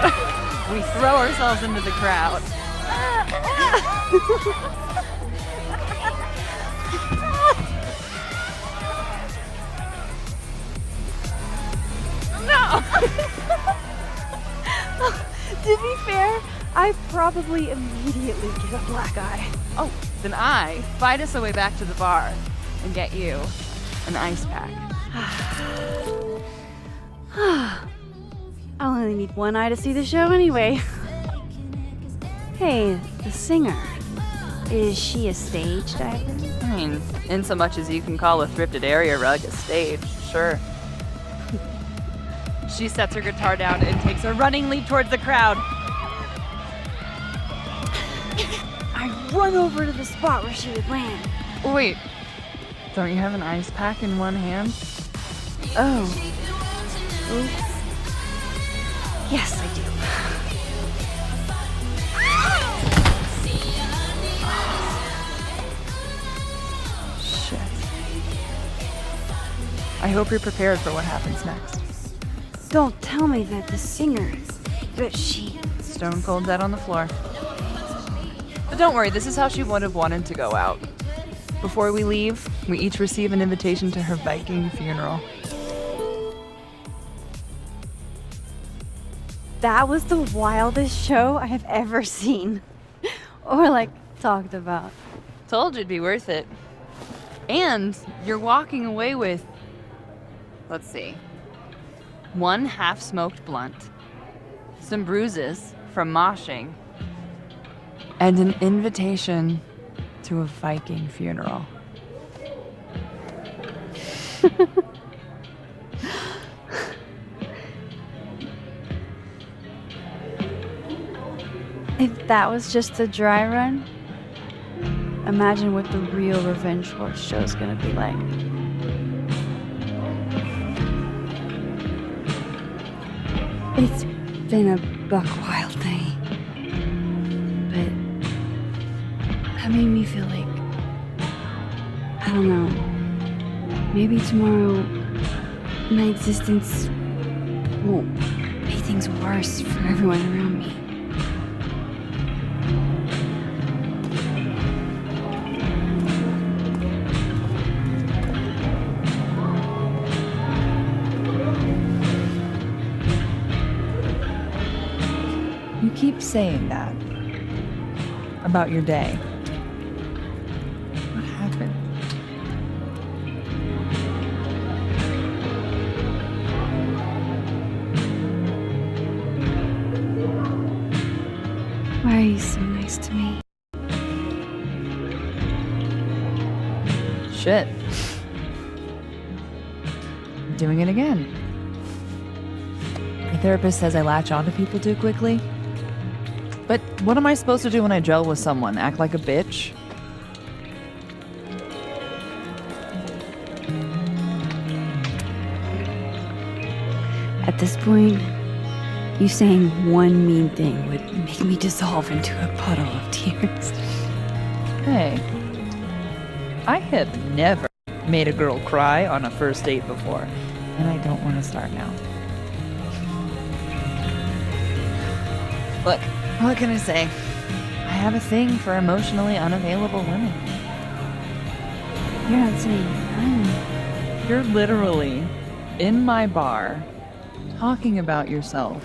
We throw ourselves into the crowd. No! To be fair, I probably immediately get a black eye. Oh, then I fight us a way back to the bar and get you an ice pack. I'll only need one eye to see the show anyway. Hey, the singer. Is she a stage diver? I mean, in so much as you can call a thrifted area rug a stage, sure. She sets her guitar down and takes a running leap towards the crowd. I run over to the spot where she would land. Wait, don't you have an ice pack in one hand? Oh. Oops. Yes, I do. Shit. I hope you're prepared for what happens next. Don't tell me that the singer, that she... Stone cold dead on the floor. But don't worry, this is how she would have wanted to go out. Before we leave, we each receive an invitation to her Viking funeral. That was the wildest show I have ever seen. Or, like, talked about. Told you it'd be worth it. And you're walking away with, let's see, 1 half-smoked blunt, some bruises from moshing, and an invitation to a Viking funeral. If that was just a dry run, imagine what the real Revenge Horse show's gonna be like. It's been a buck wild day, but that made me feel like, I don't know, maybe tomorrow my existence won't make things worse for everyone around me. You keep saying that about your day. What happened? Why are you so nice to me? Shit. Doing it again. My therapist says I latch onto people too quickly. But what am I supposed to do when I gel with someone? Act like a bitch? At this point, you saying one mean thing would make me dissolve into a puddle of tears. Hey, I have never made a girl cry on a first date before, and I don't want to start now. Look, what can I say? I have a thing for emotionally unavailable women. You're not saying none. You're literally in my bar talking about yourself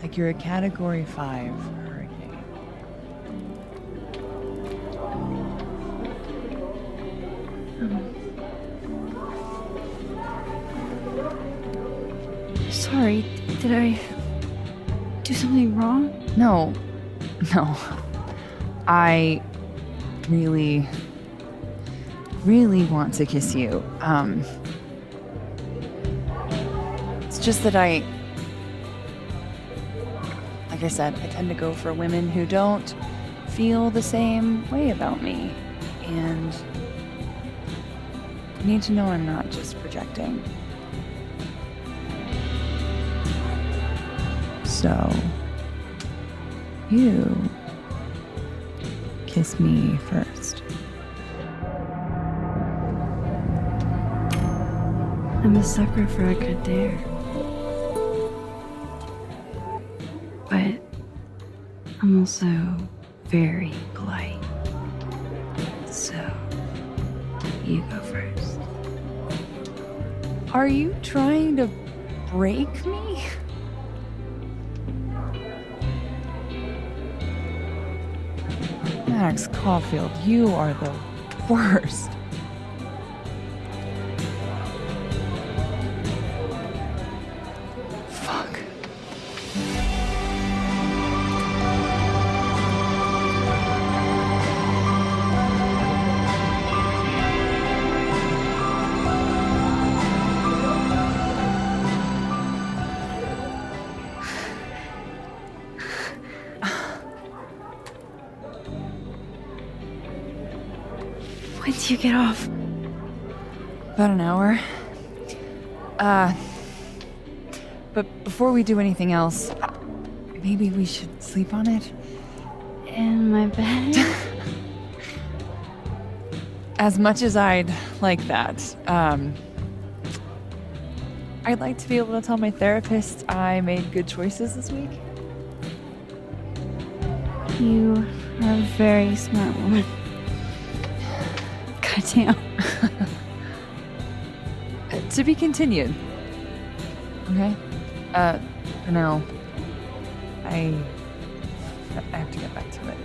like you're a Category 5 hurricane. Sorry, did I do something wrong? No. I really want to kiss you. It's just that like I said, I tend to go for women who don't feel the same way about me. And you need to know I'm not just projecting. So, you kiss me first. I'm a sucker for a good dare. But I'm also very polite. So, you go first. Are you trying to break me? Max Caulfield, you are the worst. Fuck. When do you get off? About an hour. But before we do anything else, maybe we should sleep on it? In my bed? As much as I'd like that, I'd like to be able to tell my therapist I made good choices this week. You are a very smart woman. Goddamn. To be continued. Okay? For now, I have to get back to it.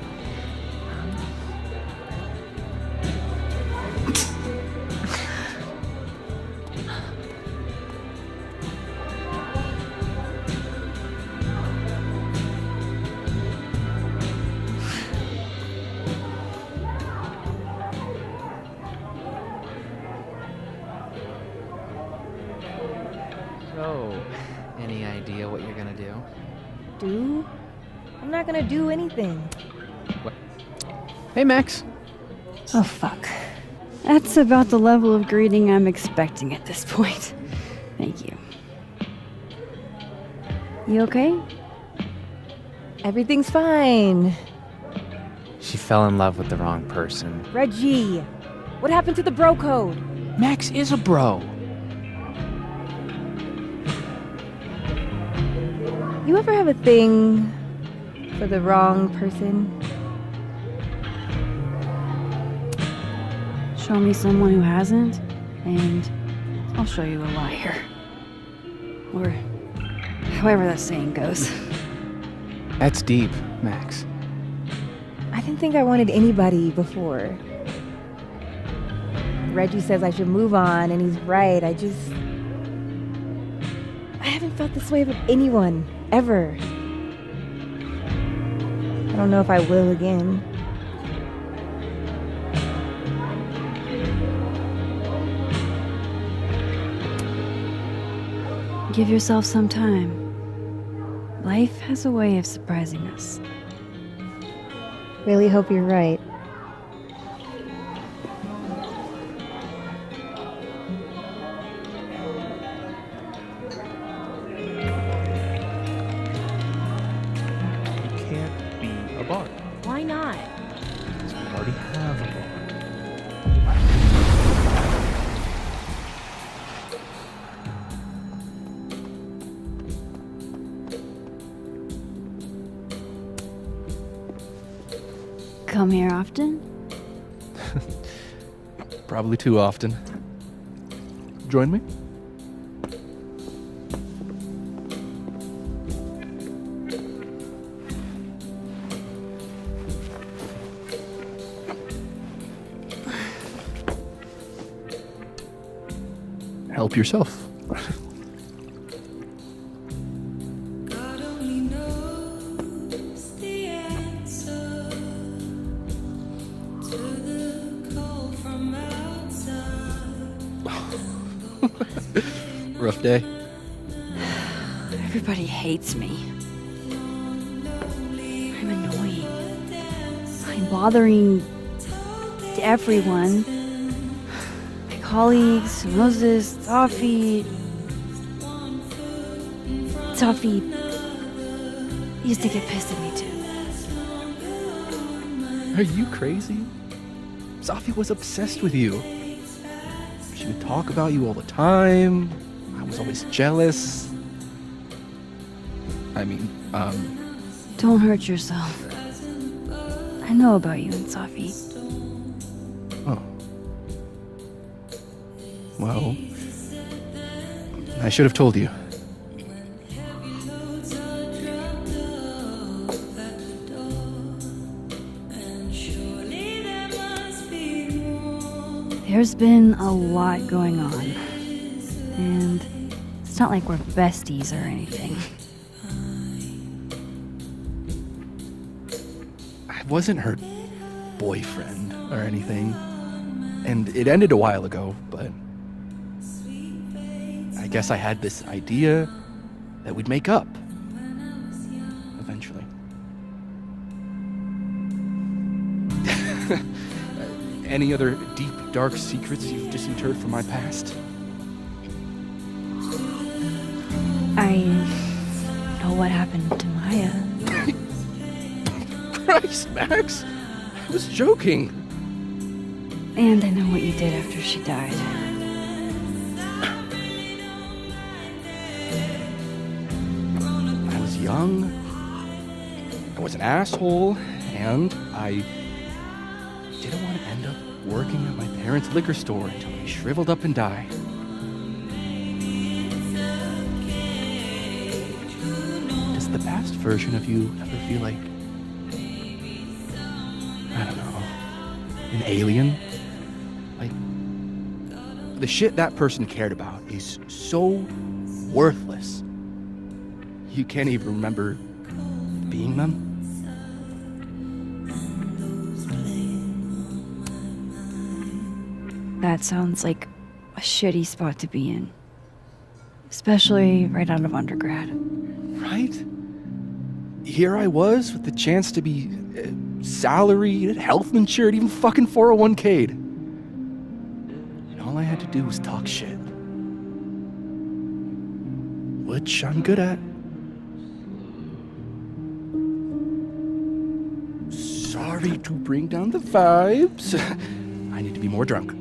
So, any idea what you're gonna do? Do? I'm not gonna do anything. Hey, Max. Oh, fuck. That's about the level of greeting I'm expecting at this point. Thank you. You okay? Everything's fine. She fell in love with the wrong person. Reggie, what happened to the bro code? Max is a bro. You ever have a thing for the wrong person? Show me someone who hasn't, and I'll show you a liar. Or however that saying goes. That's deep, Max. I didn't think I wanted anybody before. Reggie says I should move on, and he's right. I haven't felt this way about anyone, ever. I don't know if I will again. Give yourself some time. Life has a way of surprising us. Really hope you're right. Can't be a bar. Why not? Because we already have a bar. Come here often? Probably too often. Join me? Help yourself. Rough day. Everybody hates me. I'm annoying. I'm bothering everyone. My colleagues, Moses, Toffee. used to get pissed at me too. Are you crazy? Safi was obsessed with you. She would talk about you all the time. I was always jealous. I mean, Don't hurt yourself. I know about you and Safi. Oh. Well, I should have told you. There's been a lot going on. And it's not like we're besties or anything. I wasn't her boyfriend or anything. And it ended a while ago, but I guess I had this idea that we'd make up. Eventually. Any other deep, dark secrets you've disinterred from my past? I know what happened to Maya. Christ, Max! I was joking. And I know what you did after she died. I was young. I was an asshole, and I didn't want to end up working at my parents' liquor store until I shriveled up and died. Does the past version of you ever feel like, I don't know, an alien? Like, the shit that person cared about is so worthless. You can't even remember being them. That sounds like a shitty spot to be in. Especially right out of undergrad. Right? Here I was with the chance to be salaried, health insured, even fucking 401k'd. And all I had to do was talk shit. Which I'm good at. Sorry to bring down the vibes. I need to be more drunk.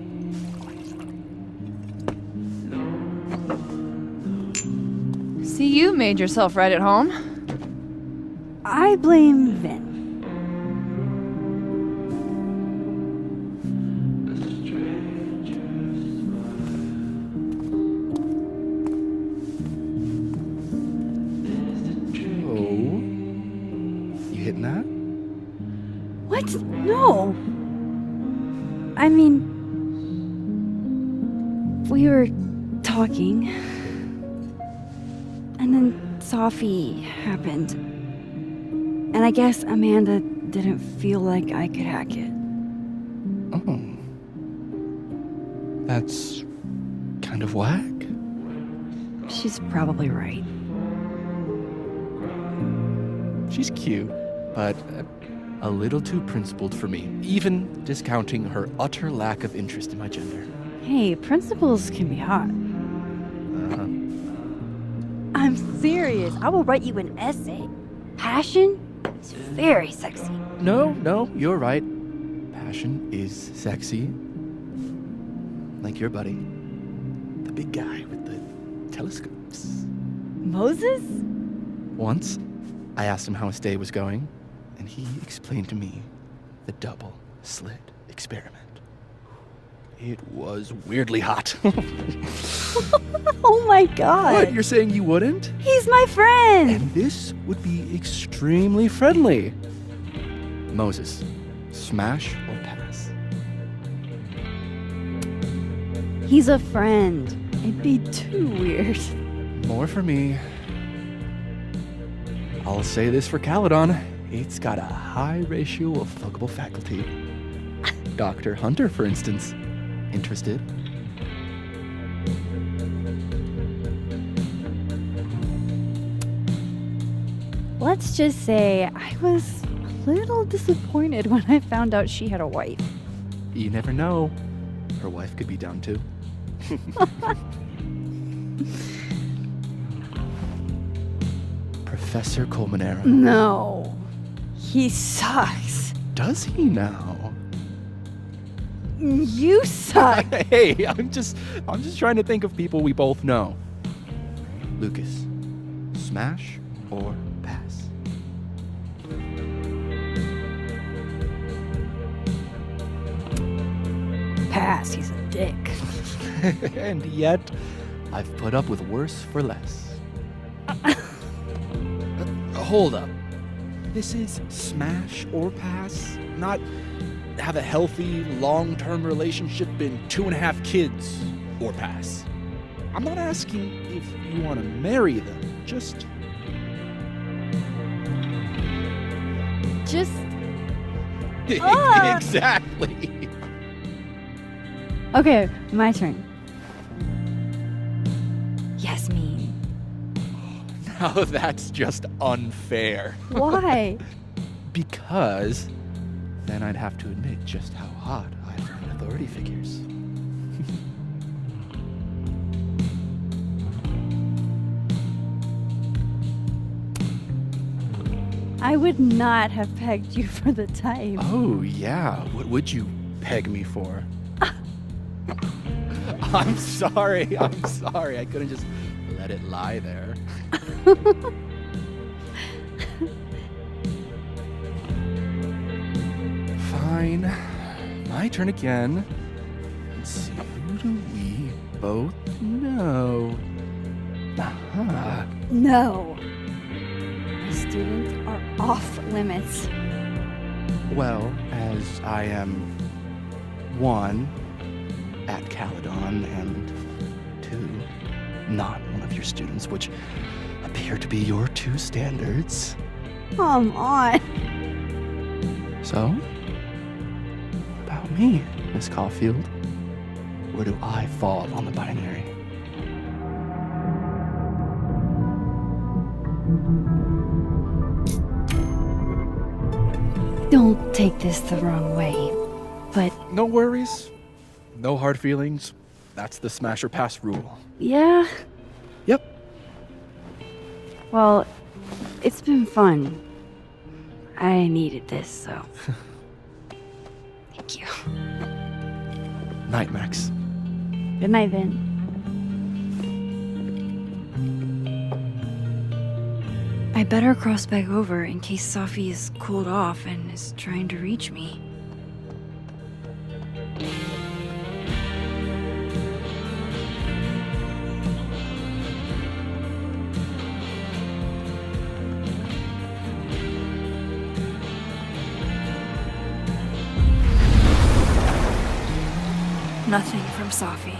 See, you made yourself right at home. I blame Vin. Oh? You hitting that? What? No. I mean, we were talking, and then Safi happened. And I guess Amanda didn't feel like I could hack it. Oh. That's kind of whack. She's probably right. She's cute, but a little too principled for me, even discounting her utter lack of interest in my gender. Hey, principles can be hot. I'm serious. I will write you an essay. Passion is very sexy. No, you're right. Passion is sexy. Like your buddy. The big guy with the telescopes. Moses? Once, I asked him how his day was going, and he explained to me the double slit experiment. It was weirdly hot. Oh my god. What, you're saying you wouldn't? He's my friend. And this would be extremely friendly. Moses, smash or pass? He's a friend. It'd be too weird. More for me. I'll say this for Caledon. It's got a high ratio of fuckable faculty. Dr. Hunter, for instance. Interested? Let's just say I was a little disappointed when I found out she had a wife. You never know. Her wife could be down too. Professor Colmenero. No. He sucks. Does he now? You suck. Hey, I'm just trying to think of people we both know. Lucas, smash or pass? Pass, he's a dick. And yet, I've put up with worse for less. Hold up. This is smash or pass? Not have a healthy, long-term relationship and 2.5 kids or pass. I'm not asking if you want to marry them, just... Exactly. Okay, my turn. Yasmin. Now that's just unfair. Why? Because then I'd have to admit just how hot I find authority figures. I would not have pegged you for the type. Oh, yeah. What would you peg me for? I'm sorry. I couldn't just let it lie there. Fine. My turn again. Let's see, who do we both know? Uh-huh. No. My students are off limits. Well, as I am 1, at Caledon, and 2, not one of your students, which appear to be your 2 standards. Come on. So, what about me, Miss Caulfield? Where do I fall on the binary? Don't take this the wrong way, but... No worries. No hard feelings. That's the smash or pass rule. Yeah? Yep. Well, it's been fun. I needed this, so... Thank you. Night, Max. Good night, Vin. I better cross back over in case Safi is cooled off and is trying to reach me. Nothing from Safi.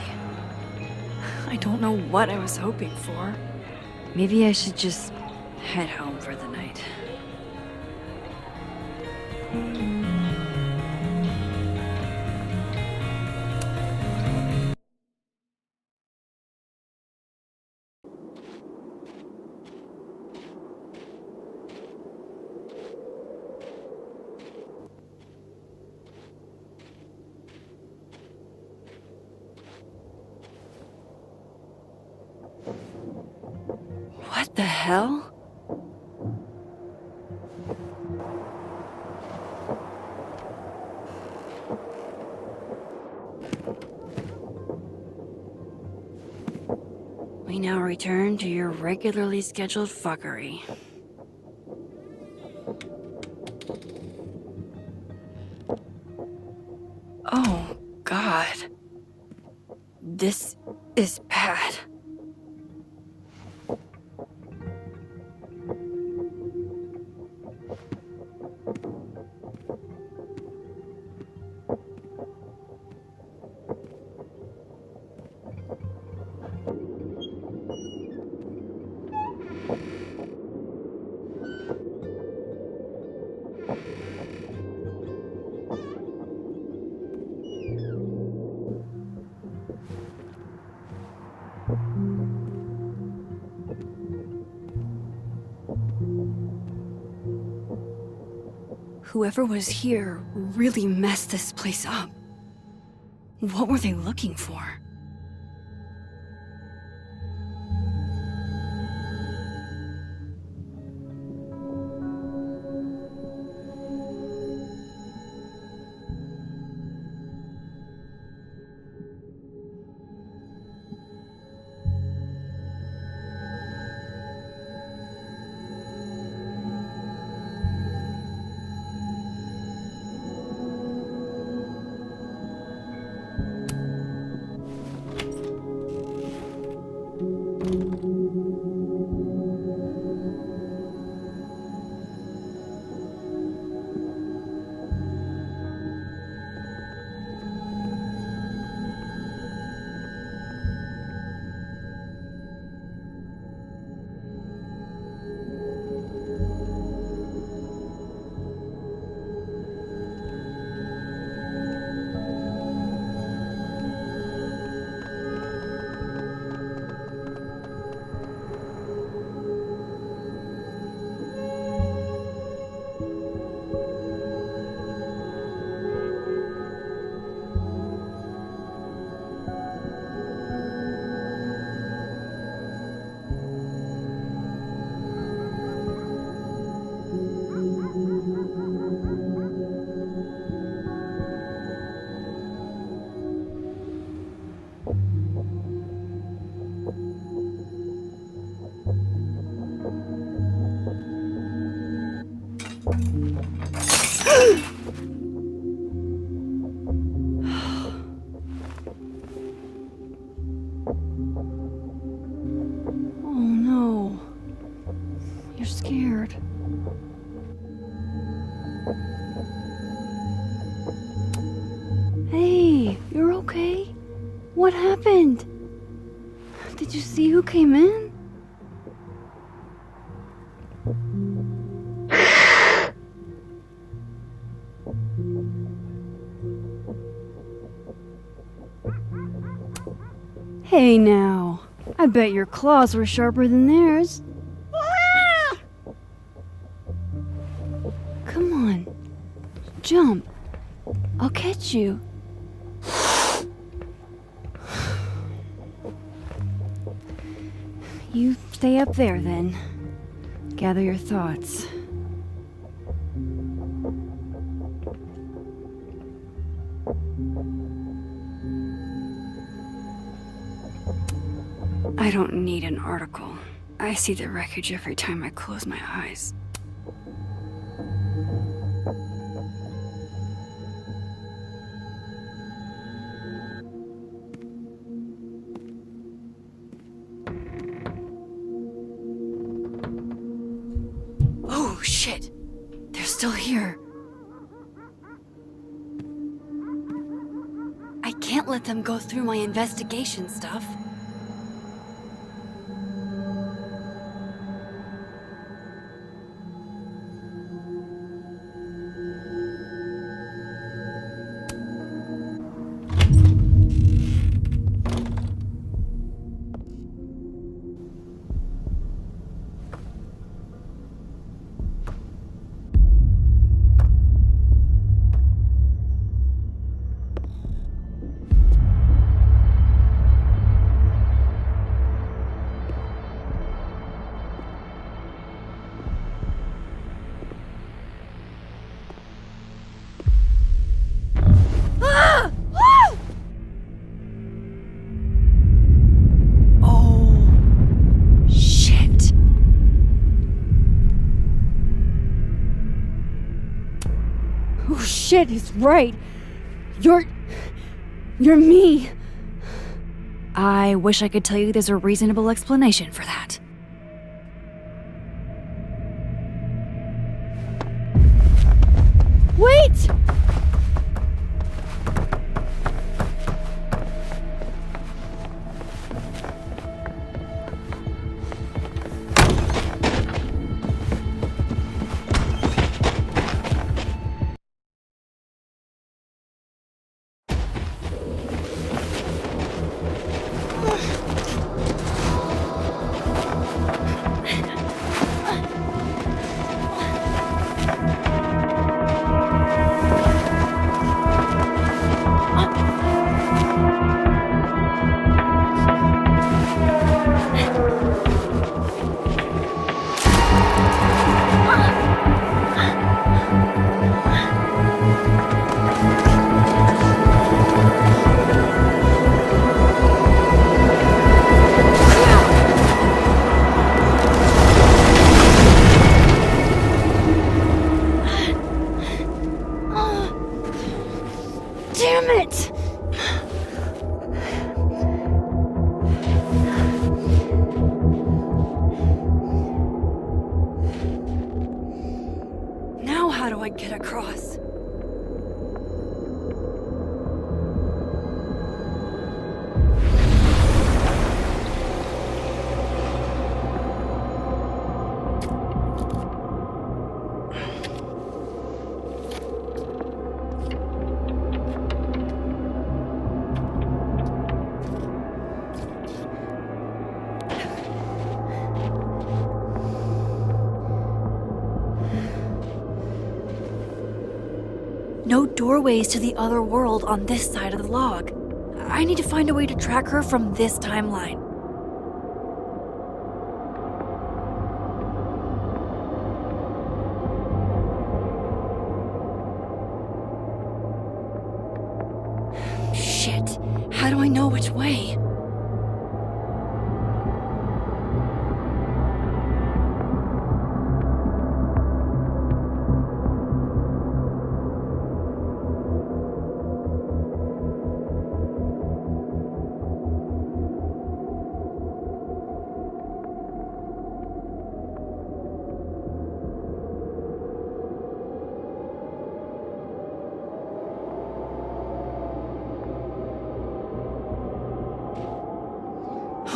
I don't know what I was hoping for. Maybe I should just head home for the night. What the hell? We now return to your regularly scheduled fuckery. Oh, God. This is bad. Whoever was here really messed this place up. What were they looking for? Oh no. You're scared. Hey, you're okay? What happened? Did you see who came in? Hey now, I bet your claws were sharper than theirs. Come on, jump. I'll catch you. You stay up there then. Gather your thoughts. I don't need an article. I see the wreckage every time I close my eyes. Oh, shit! They're still here. I can't let them go through my investigation stuff. Oh shit, he's right. You're me. I wish I could tell you there's a reasonable explanation for that. Wait! Damn it! Now how do I get across? No doorways to the other world on this side of the log. I need to find a way to track her from this timeline. Shit, how do I know which way?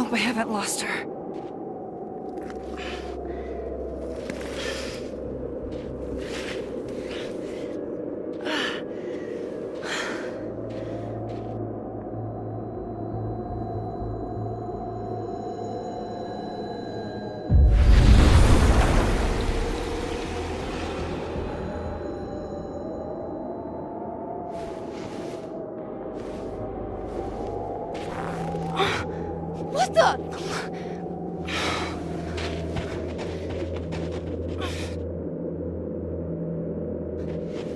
hope I haven't lost her. What the?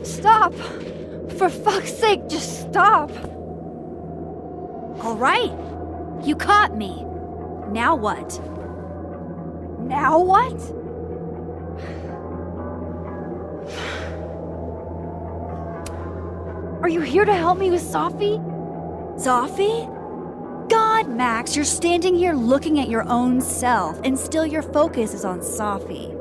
Stop! For fuck's sake, just stop! All right. You caught me. Now what? Now what? Are you here to help me with Safi? Safi? God, Max, you're standing here looking at your own self, and still your focus is on Safi.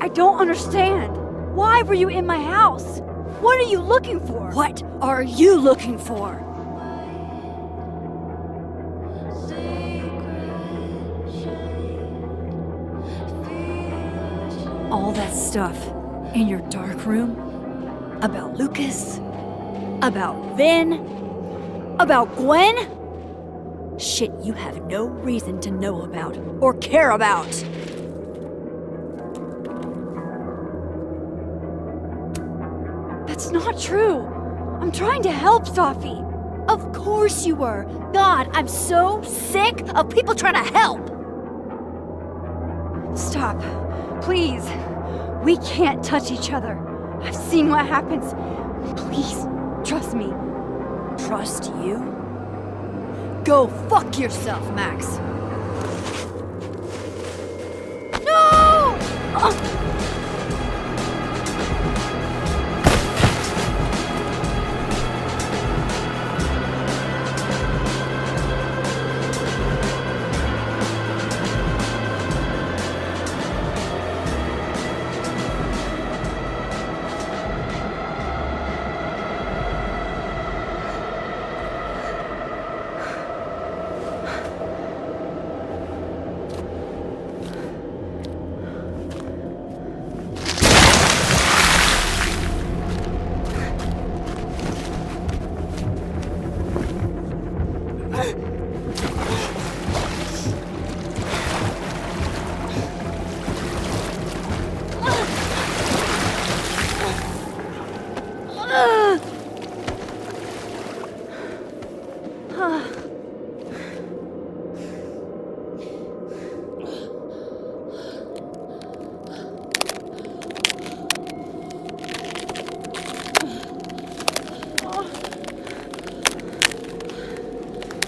I don't understand. Why were you in my house? What are you looking for? What are you looking for? All that stuff in your dark room? About Lucas? About Vin? About Gwen? Shit you have no reason to know about or care about. That's not true. I'm trying to help Safi. Of course you were. God, I'm so sick of people trying to help. Stop. Please. We can't touch each other. I've seen what happens. Please, trust me. Trust you? Go fuck yourself, Max. No!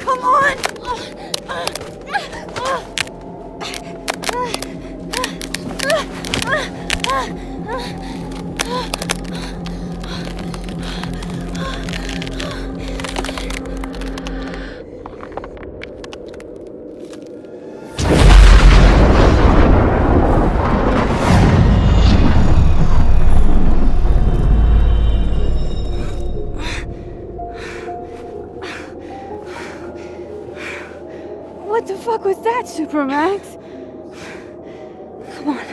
Come on! What the fuck was that, Supermax? Come on.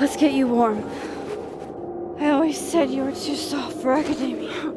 Let's get you warm. I always said you were too soft for academia.